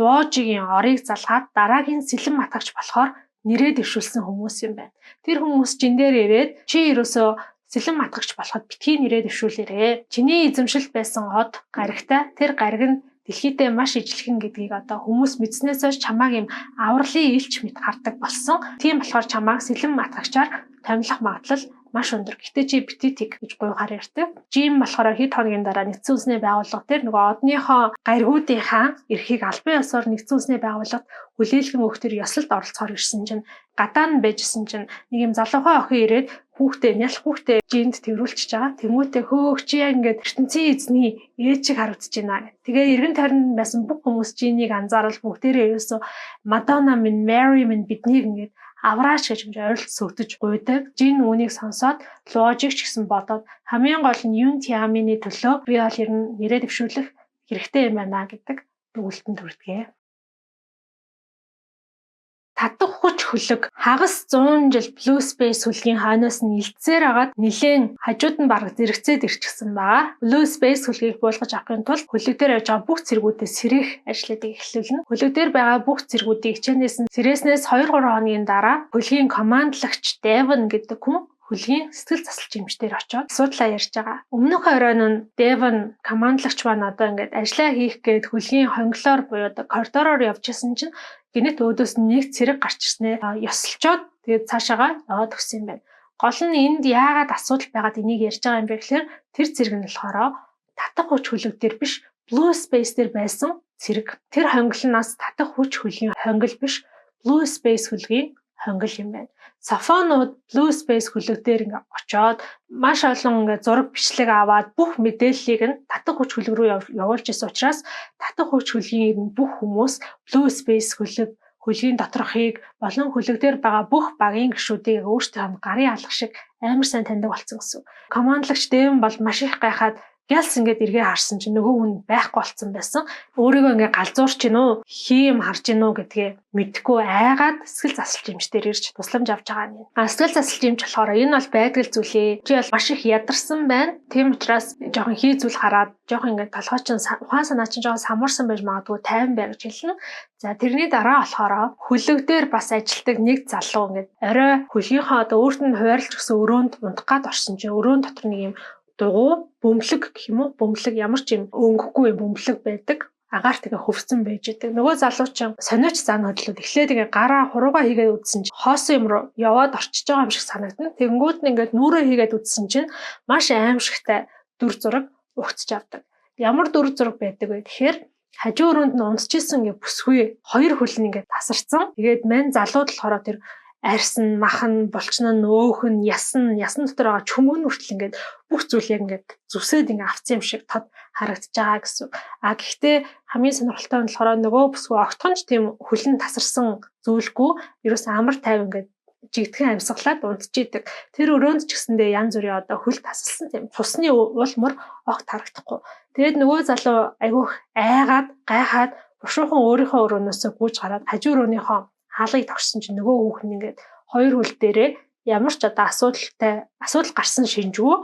Ложигийн орыг залгаад дараагийн сэлэн матгагч болохоор нэрээ дэвшүүлсэн хүмүүс юм байна. Тэр хүмүүс Жин дээр ирээд чи ерөөсөө сэлэн матгагч болоход битгий нэрээ дэвшүүлээрээ. Чиний эзэмшил байсан од гаригтай тэр гариг нь дэлхийдээ маш ижлэгэн гэдгийг одоо хүмүүс мэдснээс хойш чамааг юм авралын илч мэт хардаг болсон. Тийм болохоор чамааг сэлэн матгагчаар томилох магадлал маш өндөр. Гэтэ чи бититик гэж гуйгаар ярьдаг. Жим болохоор хэд хоногийн дараа нэгдсэн үндэсний байгууллага дээр нөгөө одныхоо гаригуудынхаа эрхийг албан ёсоор нэгдсэн үндэсний байгууллагад хүлээлгэн өгөхтөр ёслолд оролцохоор ирсэн чинь гадаа нь байжсэн чинь нэг юм залуухан охин ирээд нялх хүүхдээ жинд тэрүүлчихэж байгаа. Тэмүүтээ хөөх чи яг ингээд ертөнцийн эзний ээж шиг харагдаж байна. Тэгээ эргэн тойронд байсан бүх хүмүүс жинийг анзаарал бүгдээрээ ерөөсөө Мадонна минь, Мэри минь биднийг ингээд авраач гэж ойролт сөгдөж гуйдаг. Жин үүнийг сонсоод логик ч гэсэн бодоод хамгийн гол нь юун тиамины төлөө би бол ер нь нэрээ дэвшүүлэх хэрэгтэй юм байна гэдэг өгүүлэлтэнд хүрдэгэ. Татах хүч хөлөг хагас 100 жил Blue Space хөлгийн хойноос нь илтсээр агаад нэлээд хажууд нь бараг зэрэгцээд ирчихсэн байгаа. Blue Space хөлгийг буулгаж авахын тулд хөлөг дээр явж байгаа бүх зэргүүдэд сэрэх ажлуудыг эхлүүлнэ. Хөлөг дээр байгаа бүх зэргүүдийг хичээнээс нь сэрээснээс 2-3 хоногийн дараа хөлгийн командлагч Devon гэдэг хүн хөлгийн сэтгэл засалч эмчдэр очоод асуудлаа ярьж байгаа. Өмнөх оройн нь Devon командлагч маань одоо ингээд ажиллаа хийх гээд хөлгийн хонглоор буюу одоо коридороор явж исэн чинь гинэт өөдөөс нэг цэрэг гарч ирснээр ёсолчоод тэгээд цаашаага яваад өгсөн юм байна. Гол нь энд яагаад асуудал байгаад энийг ярьж байгаа юм бэ гэхээр тэр цэрэг нь болохоор татах хүч хөлөг дээр биш Blue Space дээр байсан цэрэг. Тэр хонглоноос татах хүч хөлгийн хонгил биш Blue Space хөлгийн хонгил юм байна. Сафонууд Blue Space хөлөг дээр ингээ очоод маш олон ингээ зураг бичлэг аваад бүх мэдээллийг нь татах хүч хөлөг рүү явуулж исэн учраас татах хүч хөлгийн бүх хүмүүс Blue Space хөлгийн доторхыг болон хөлөг дээр байгаа бүх багийн гишүүдийг өөртөө гарын алга шиг амар сайн таньдаг болсон гэсэн. Командлагч Дэвэн бол маш их гайхаад Гялс ингээд эргээ харсан чинь нөгөө хүн байхгүй болсон байсан. Өөрийгөө ингээд галзуурч гин үү, хийм харж гин үү гэдгээ мэдгүй айгаад сэтгэл засалч эмчдэр ирж тусламж авч байгаа юм. Сэтгэл засалч эмч болохоор энэ бол байдгал зүйлээ. Чи бол маш их ядарсан байна. Тийм учраас жоохон хий зүйл хараад жоохон ингээд толгойч ухаан санаа чинь жоохон самуурсан байж магадгүй 50 байр гэж хэлнэ. За тэрний дараа болохоор хөлөг дээр бас ажилтдаг нэг залуу ингээд орой хөлгийнхөө одоо өөрт нь хуваарлж гисэн өрөөнд унтах гад орсон чинь өрөөнд дотор нэг юм дугуй бөмбөлөг гэх юм уу бөмбөлөг ямар ч юм өнгөхгүй бөмбөлөг байдаг агаар тэгээ хөвсөн байж байгаа. Нөгөө залуучин сониоч зан хөдлөд эхлээд ингээ гараа хуруугаа хийгээд үдсэн чинь хоосон юм руу яваад орчиж байгаа юм шиг санагдана. Тэгэнгүүт нь ингээд нүрээ хийгээд үдсэн чинь маш аимшигтай дүр зураг угтж авдаг. Ямар дүр зураг байдаг вэ гэхээр хажуу өрөөнд нь унтчихсэн ингээ бүсгүй хоёр хөл нь ингээ тасарсан. Тэгээд мань залууд болохоор тэр арьсан, махан, булчнан, өөхөн, ясан дотор байгаа чөмөн хүртэл ингээд бүх зүйл яг ингээд зүсээд ингээд авцсан юм шиг тод харагдаж байгаа гэсэн. Гэхдээ хамгийн сонирхолтой нь болохоор нөгөө бүсгүй огтхонч тийм хөлн тасарсан зүйлгүй ерөөс амар тайв ингээд жигдхэн амьсгалаад унтчихийдэг. Тэр өрөөнд ч гэсэндээ янз бүрийн одоо хөл тасалсан тийм цусны уул мөр огт харагдахгүй. Тэгээд нөгөө залуу айгүйх айгаад гайхаад бушуухан өөрийнхөө өрөөнөөсөө гүйж гараад хажуу өрөөнийхөө хаалгыг тогтсон чинь нөгөө хүүхэн ингээд хоёр хөл дээрээ ямар ч одоо асуудал гарсан шинжгүй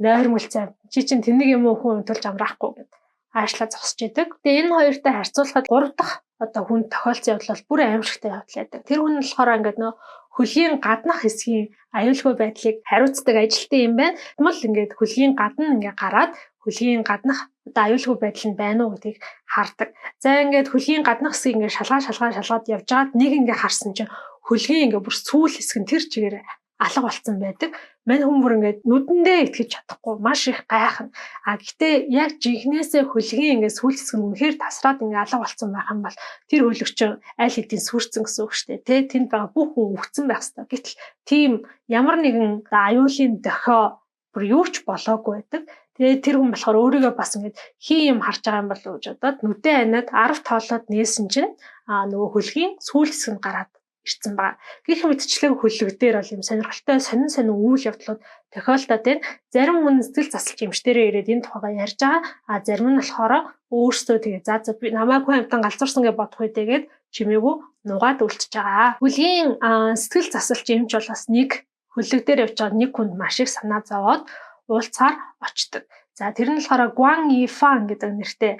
нойрмолцоо чи чинь тэнэг юм уу хүн тулж амраахгүй гэд аашлаа зогсож идэг. Тэгээ энэ хоёртой харьцуулахад 3 дахь одоо хүн тохиолдсон явдал бол бүр аимшигтай явдал байдаг. Тэр хүн нь болохоор ингээд нөө хөлгийн гаднах хэсгийн аюулгүй байдлыг хариуцдаг ажилтан юм байна. Тэгмэл ингээд хөлгийн гадна ингээд гараад хөлгийн гаднах одоо аюулгүй байдал нь байна уу гэдгийг хардаг. За ингээд хөлгийн гаднах хэсгийг ингээд шалгаад явж байгаад нэг ингээд харсан чинь хөлгийн ингээд бүр сүүл хэсэг нь тэр чигээр алга болцсон байдаг. Мань хүн бүр ингээд нүдэндээ итгэж чадахгүй маш их гайхна. Гэхдээ яг жинхнээсээ хөлгийн ингээд сүүл хэсэг нь үнэхээр тасраад ингээд алга болцсон байх юм бол тэр хөлөгч аль хэдийн сүрцэн гэсэн үг шүү дээ. Тэнд байгаа бүх хүн өвцөн байх ёстой. Гэтэл тийм ямар нэгэн аюулын дохио бүр юу ч болоогүй байдаг. Тэгээ тэр хүн болохоор өөрийгөө бас ингээд хий юм харж байгаа юм болов уу гэж бодоод нүдээ аниад 10 тоолоод нээсэн чинь нөгөө хөлгийн сүүл хэсэг нь гараад ирсэн байгаа. Гэх мэтчлэн хөлөг дээр бол юм сонирхолтой сонин үйл явдлууд тохиолдоод байна. Зарим хүн сэтгэл засалч эмчдэрээ ирээд энэ тухайгаа ярьж байгаа. Зарим нь болохоор өөрсдөө тэгээ за би намаагүй амтан галзуурсан гэж бодох үедээ чимээгүй нугаад үлчиж байгаа. Хөлгийн сэтгэл засалч эмч бол бас нэг хөлөг дээр явж байгаа нэг хүнд маш их санаа зовоод уулцаар очдог. За тэр нь болохоор Гуан Ифан гэдэг нэртэй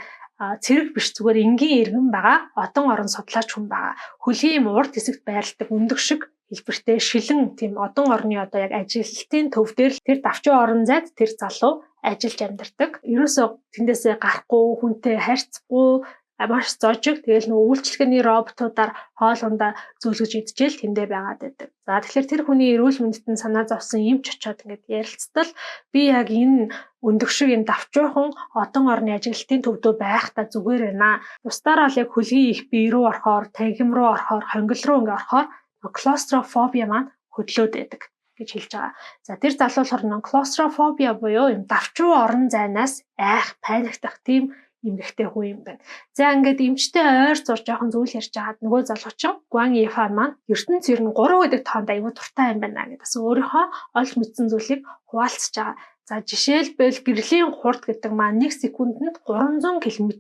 цэрэг биш зүгээр энгийн иргэн байгаа. Одон орон судлаач хүн байгаа. Хөлийн урд хэсэгт байрладаг өндөг шиг хэлбэртэй шилэн тийм одон орны одоо яг ажилтны төв дээр тэр давчин орон зайд тэр залуу ажиллаж амьдардаг. Ерөөсөө тэндээсээ гарахгүй, хүнтэй харьцахгүй маш зожиг. Тэгэл нөгөө үйлчлэгээний роботуудаар хоолундаа зөвлөж идчихэл тэндээ байгаад байдаг. За тэгэхээр тэр хүний эрүүл мэндэд санаа зовсон эмч очоод ингээд ярилцтал би яг энэ өндөгшиг энэ давчуухан одон орны ажилтны төвдөө байхдаа зүгээр байна. Бусдаараа л яг хөлгийн их бие рүү орохоор, танхим руу орохоор, хонгил руу ингээд орохоор клострофобия маань хөдлөөд байдаг гэж хэлж байгаа. За тэр залуу болохоор клострофобия буюу юм давчуу орон зайнаас айх, паниктах тийм эмгэгтэй хүн юм байна. За ингээд эмчтэй ойр зур жоохон зүйл ярьж байгаад нөгөө залуучин Гуан Ефан маань ертөнц ер нь 3 гэдэг тоонд аюу дуртай юм байна гэдэг. Бас өөрийнхөө олж мэдсэн зүйлийг хуваалцаж байгаа. За жишээлбэл гэрлийн хурд гэдэг маань 1 секундэд 300 км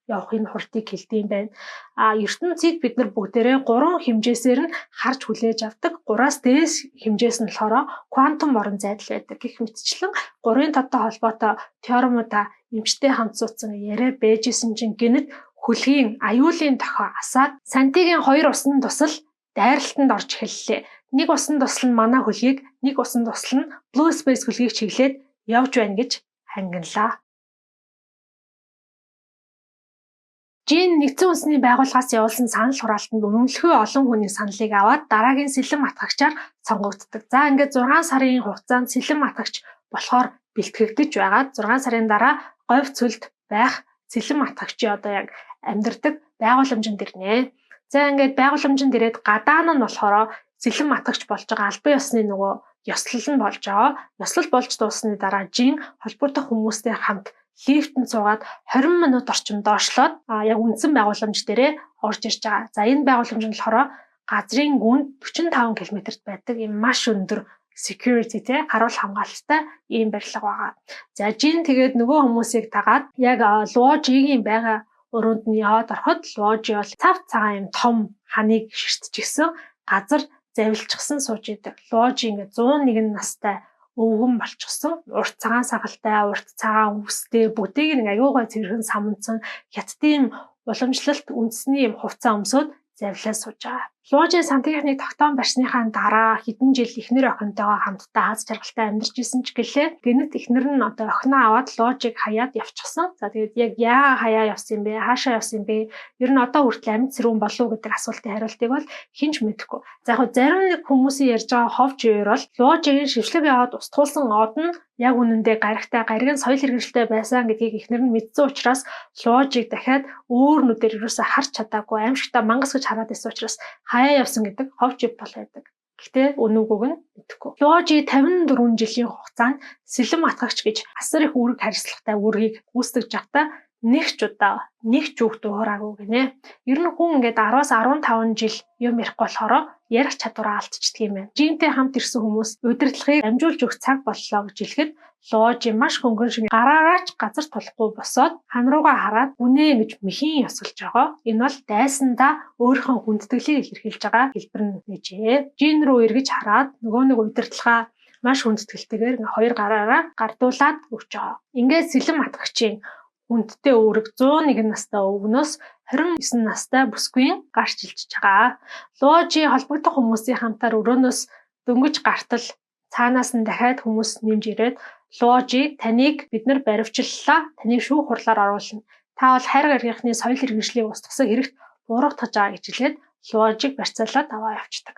явах энэ хурдыг хэлдэг юм байна. ертөнцийг бид нар бүгдээрээ 3 хэмжээсээр нь харж хүлээж авдаг. 3-аас дээш хэмжээс нь болохоор квантум орон зайдал байдаг. Гэх мэтчлэн 3-ын тодтой холбоотой теоремуудаа эмчтэй хамт суудсан яриа бэжсэн чинь гинэт хөлгийн аюулын дохио асаад сантигийн 2 усны тусал дайралтанд орж эхэллээ. 1 усны тусал нь манай хөлгийг, 1 усны тусал нь Blue Space хөлгийг чиглээд явж байна гэж хангинлаа. Жин нэгдсэн үндэсний байгууллагаас явуулсан санал хураалтанд үнэмлэхүй олон хүний саналыг аваад дараагийн сэлэм атгагчаар сонгогддог. За ингээд 6 сарын хугацаанд сэлэм атгагч болохоор бэлтгэгдэж байгаад 6 сарын дараа говь цөлд байх сэлэм атгагчийн одоо яг амьдардаг байгууламжинд ирнэ. За ингээд байгууламжинд ирээд гадаа нь болохоор сэлэм атгагч болж байгаа албан ёсны нөгөө ёслол нь болж байгаа. Ёслол болж дууссаны дараа жин холбоотой хүмүүстэй хамт лифтэнд суугаад 20 минут орчим доошлоод яг үндсэн байгууламж дээрээ орж ирж байгаа. За энэ байгууламж нь болохоор газрын гүнд 45 км-т байдаг юм маш өндөр security те харуул хамгаалалттай ийм барилга байгаа. За жин тэгээд нөгөө хүмүүсийг тагаад яг Луожигийн байгаа өрөөнд нь яваад ороход Луожи бол цав цагаан юм том ханыг ширтчихсэн газар завилчихсан сууж идэг. Луожи ингээд 101 настай өвгөн болчихсон. Урт цагаан сагалтай, урт цагаан үстэй, бүтээг нэг аюугай цэрхэн самнцсан хятадын уламжлалт үндэсний юм хувцас өмсөд завлаа сууж байгаа. Луожи сантигийнхны тогтоон барьсныхаа дараа хэдэн жил эхнэр охинтойгоо хамтдаа аз жаргалтай амьдарч исэн ч гэлээ. Гэнэт эхнэр нь одоо охиноо аваад Луожиг хаяад явчихсан. За тэгээд яг яа хаяа явсан юм бэ? Хаашаа явсан юм бэ? Ер нь одоо хүртэл амьд сэрүүн болов уу гэдэг асуултын хариултыг бол хинч мэдэхгүй. За яг зарим нэг хүмүүсийн ярьж байгаа ховж үеэр бол Луожигийн шившлэг яваад устгуулсан од нь яг үнэндээ гаригтай, гариг нь соёл хэрэгжилтэй байсан гэдгийг эхнэр нь мэдсэн учраас Луожиг дахиад өөр нүдээр юусаа харж чадаагүй, аимшигтаа мангас гэж хараад байсан учраас хаяа явсан гэдэг ховж бол байдаг. Гэхдээ үнүүгүйг нь мэдэхгүй. Луожи 54 жилийн хугацаанд сэлэм атгагч гэж асар их үүрэг хариуцлагатай үүргийг гүйцэтгэж явахдаа нэг ч удаа нэг ч үг дуураагүй гинэ. Ер нь хүн ингээд 10-аас 15 жил юм ярихгүй болохоор ярих чадвараа алдчихдаг юм байна. Жинтэй хамт ирсэн хүмүүс удирдлагыг амжуулж өгөх цаг боллоо гэж хэлэхэд Луожи маш хөнгөн шиг гараагаач газар тулахгүй босоод хан руугаа хараад үнэ гэж мэхийн ёсолж байгаа. Энэ бол дайсандаа өөрийнхөө хүндэтгэлийг илэрхийлж байгаа хэлбэр нэжээ. Жин рүү эргэж хараад нөгөө нэг удирдлагаа маш хүндэтгэлтэйгээр хоёр гараараа гардуулаад өгч байгаа. Ингээд сэлэм атгагчийн хүндтэй үүрэг 101 настай өвгнөөс 29 настай бүсгүйн гарч илжиж байгаа. Луожи холбогдох хүмүүсийн хамтаар өрөөнөөс дөнгөж гартал цаанаас нь дахиад хүмүүс нэмж ирээд Луожи таныг бид нар баривчлалаа, таныг шүүх хурлаар оруулна. Та бол хайр гаргийнхны соёл хэрэгжлийг устгасан хэрэгт буруутгаж байгаа гэж хэлээд Луожиг барьцаалаад аваа явчихдаг.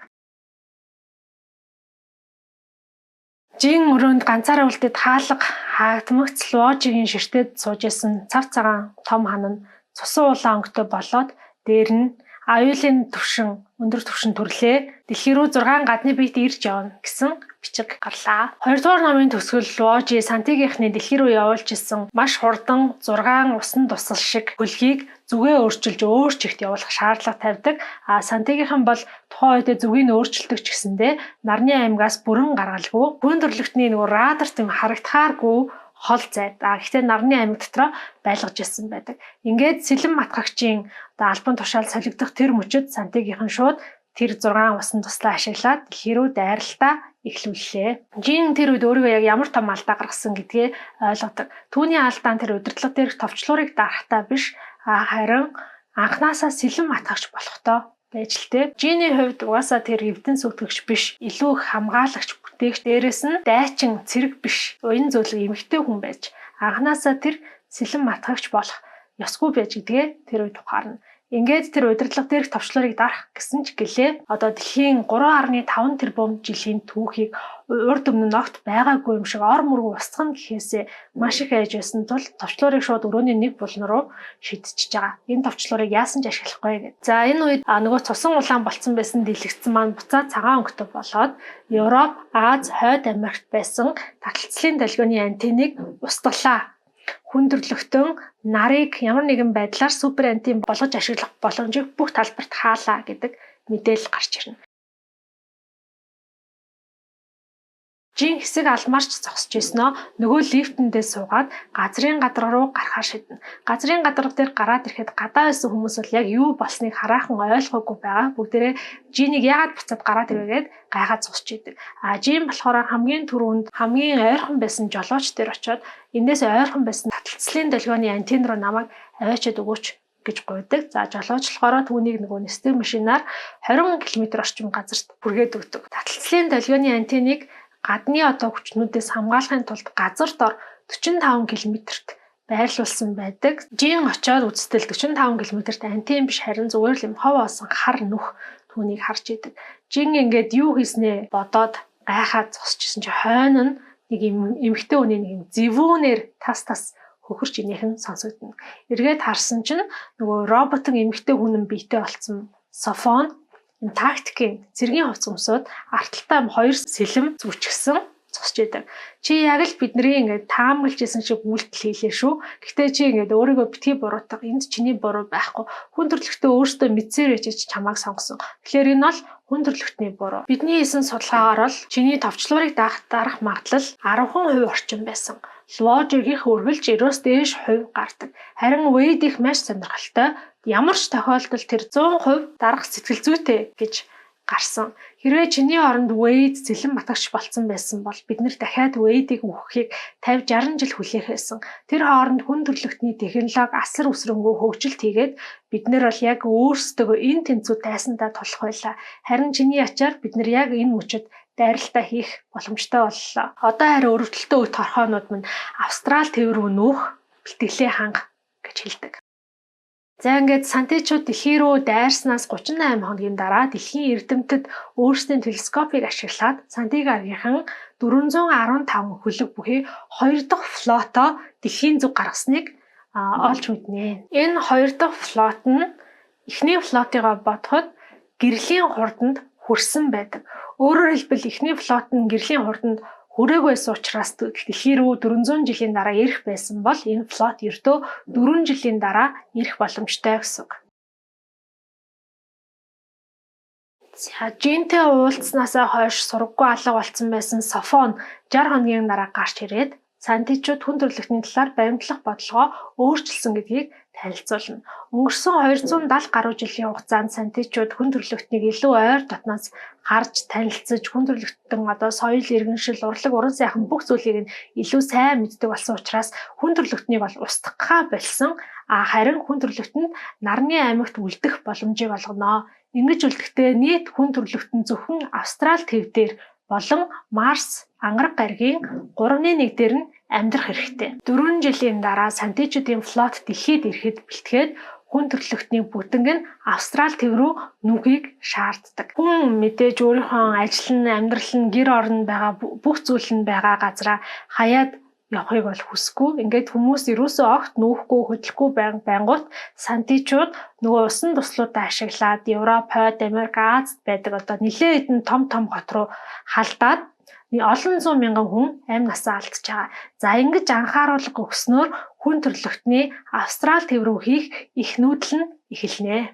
Жин өрөөнд ганцаараа үлдээд хаалга хаагдмагц Луожигийн ширтээд сууж исэн цав цагаан том хан нь цусан улаан өнгөтэй болоод дээр нь аюулын төвшин өндөр төвшин төрлөө дэлхий рүү 6 гадны биет ирж явна гэсэн бичиг гарлаа. 2 дугаар номын төгсгөл Луожи Сантигийнхны дэлхий рүү явуулж исэн маш хурдан 6 усан тусал шиг хөлгийг зүгээ өөрчилж өөр чигт явуулах шаардлага тавьдаг. Сантигийнхан бол тухайн үед зүгийг өөрчилдөг ч гэсэндээ нарны аймгаас бүрэн гаргалгүй. Хүн төрлөختний нөгөө радарт юм харагдахааргүй хол зайд. Гэхдээ нарны аймаг дотроо байлгаж ирсэн байдаг. Ингээд сэлэм матгагчийн албан тушаал солигдох тэр мөчөд Сантигийнхан шууд тэр 6 усан туслаа ашиглаад дэлхий рүү дайралтаа эхлүүллээ. Жин тэр үед өөрийгөө яг ямар том алдаа гаргасан гэдгээ ойлгодог. Түүний алдаа нь тэр удирдлага дээрх товчлуурыг дарахтаа биш харин анханасаа сэлэм матгагч болохтой байж л дээ. Жиний хувьд угаасаа тэр эвдэн сүтгэгч биш, илүү их хамгаалагч бүтээгч, дээрэс нь дайчин цэрэг биш, уян зөвлөг эмэгтэй хүн байж анханасаа тэр сэлэн матгагч болох ёсгүй байж гэдгээ тэр үед ухаарна. Ингээд тэр удирдлага дээрх товчлуурыг дарах гэсэн ч гэлээ одоо дэлхийн 3.5 тэрбум жилийн түүхийг урд өмнө огт байгаагүй юм шиг ор мөргөө устгах гэхээсээ маш их айж байсан тул товчлуурыг шууд өрөөний нэг булан руу шидчихэж байгаа. Энэ товчлуурыг яасан ч ашиглахгүй гэдэг. За энэ үед нөгөө цусан улаан болцсон байсан дэлгэцэн маань буцаад цагаан өнгөтэй болоод Европ, Аз, Хойд Америкт байсан таталцлын долгионы антенныг устгалаа. Хүндрэлтэн нарыг ямар нэгэн байдлаар супер антен болгож ашиглах боломжийг бүх талбарт хаалаа гэдэг мэдээлэл гарч ирнэ. Жин хэсэг алмаарч зогсож ирснөө нөгөө лифтэндээ суугаад газрын гадар руу гарахаар шийднэ. Газрын гадар дээр гараад ирэхэд гадаа байсан хүмүүс бол яг юу болсныг хараахан ойлгоогүй байгаа. Бүгдээрээ Жинийг яагаад буцаад гараад ирвэгээд гайхаад зогсож идэг. Жин болохоор хамгийн түрүүнд хамгийн ойрхон байсан жолооч дээр очиод эндээс ойрхон байсан таталцлын долгионы антен руу намайг аваачаад өгөөч гэж гуйдаг. За жолоочлохороо түүнийг нөгөө нисдэг машинаар 20 км орчим газарт бүргээд өгдөг. Таталцлын долгионы антеныг гадны одоо хүчнүүдээс хамгаалахын тулд газар дор 45 км-т байрлуулсан байдаг. Жин очиод үзтэл 45 км-т антен биш харин зүгээр л юм хов олсон хар нүх түүнийг харж идэг. Жин ингээд юу хийснээ бодоод гайхаад зогсчихсон чи хойно нь нэг эмэгтэй хүний нэг зэвүүнээр тас хөхөрч инехэн сонсогдно. Эргээд харсан чинь нөгөө роботын эмэгтэй хүн биетэй болсон Софон энэ тактикийн цэргийн хувцас өмсөд арталтай 2 сэлэм зүчгсэн зогсож идэг. Чи яг л бидний ингээд таамаглаж исэн шиг үйлдэл хийлээ шүү. Гэхдээ чи ингээд өөрийгөө битгий буруутгах энд чиний буруу байхгүй. Хүн төрөлхтөө өөртөө мэдсээр ичиж чамайг сонгосон. Тэгэхээр энэ бол хүн төрөлхтний буруу. Бидний хийсэн судалгаагаар бол чиний товчлуурыг дарах магадлал 10% орчим байсан. Логикийн үргэлж 90-с дээш хувь гардаг. Харин Wade их маш сонирхолтой. Ямар ч тохиолдолд тэр 100% дарах сэтгэл зүйтэй гэж гарсан. Хэрвээ чиний оронд Wade зэлэн матагч болцсон байсан бол бид нэр дахиад Wade-ийг үхэхийг 50-60 жил хүлээх байсан. Тэр хооронд хүн төрөлхтний технологи асар үсрэнгөө хөгжилт хийгээд бид нэр бол яг өөрсдөө энэ тэнцүү тайсандаа тулах байлаа. Харин чиний ачаар бид нэр яг энэ мөчөд дайралтаа хийх боломжтой боллоо. Одоо харин өрөвдөлтөө үе торхоонууд минь Австрал тэв рүү нүүх бэлтгэлээ ханга гэж хэлдэг. За ингээд сантичууд дэлхий рүү дайрснаас 38 хоногийн дараа дэлхийн эрдэмтэд өөрсдийн телескопыг ашиглаад сантиг аргийнхан 415 хөлөг бүхий 2 дахь флотоо дэлхийн зүг гаргасныг олж мэднэ. Энэ 2 дахь флот нь эхний флотыгоо бодоход гэрлийн хурданд хүрсэн байдаг. Өөрөөр хэлбэл эхний флот нь гэрлийн хурданд хүрээгүй байсан учраас дэлхий рүү 400 жилийн дараа ирэх байсан бол энэ флот ердөө 4 жилийн дараа ирэх боломжтой гэсэн үг. За Жинтэй уулзснаасаа хойш сургаггүй алга болсон байсан Софон 60 хоногийн дараа гарч ирээд сантичууд хүн төрөлхтний талаар баримтлах бодлогоо өөрчилсөн гэдгийг танилцуулна. Өнгөрсөн 270 гаруй жилийн хугацаанд сантичууд хүн төрөлхтнийг илүү ойр дотноос харж танилцж хүн төрөлхтөн одоо соёл, иргэншил, урлаг, уран сайхан бүх зүйлийг нь илүү сайн мэддэг болсон учраас хүн төрөлхтнийг бол устгахаа болсон. Харин хүн төрөлхтөнд нарны аймагт үлдэх боломжийг олгоно. Ингэж үлдэхдээ нийт хүн төрөлхтөн зөвхөн Австрал тэв дээр болон Марс, Ангараг гаригийн 3/1 дээр нь амьдрах хэрэгтэй. 4 жилийн дараа сантичуудын флот дэлхийд ирэхэд бэлтгээд хүн төрөлхтний бүтэнг нь Австрал тэв рүү нүхийг шаарддаг. Хүн мэдээж өөрийнхөө ажил нь, амьдрал нь, гэр орон байгаа бүх зүйл нь байгаа газараа хаяад явахыг бол хүсэхгүй. Ингээд хүмүүс ерөөсөө огт нүүхгүй, хөдлөхгүй байнгут сантичууд нөгөө усан туслуудаа ашиглаад Европ, Хойд Америк, Азад байдаг одоо нэлээд хэдэн том хот руу халдаад олон зуун мянган хүн амь насаа алдчихж байгаа. За ингэж анхааруулга өгснөөр хүн төрөлхтний Австрал тэв рүү хийх их нүүдэл нь эхэлнэ.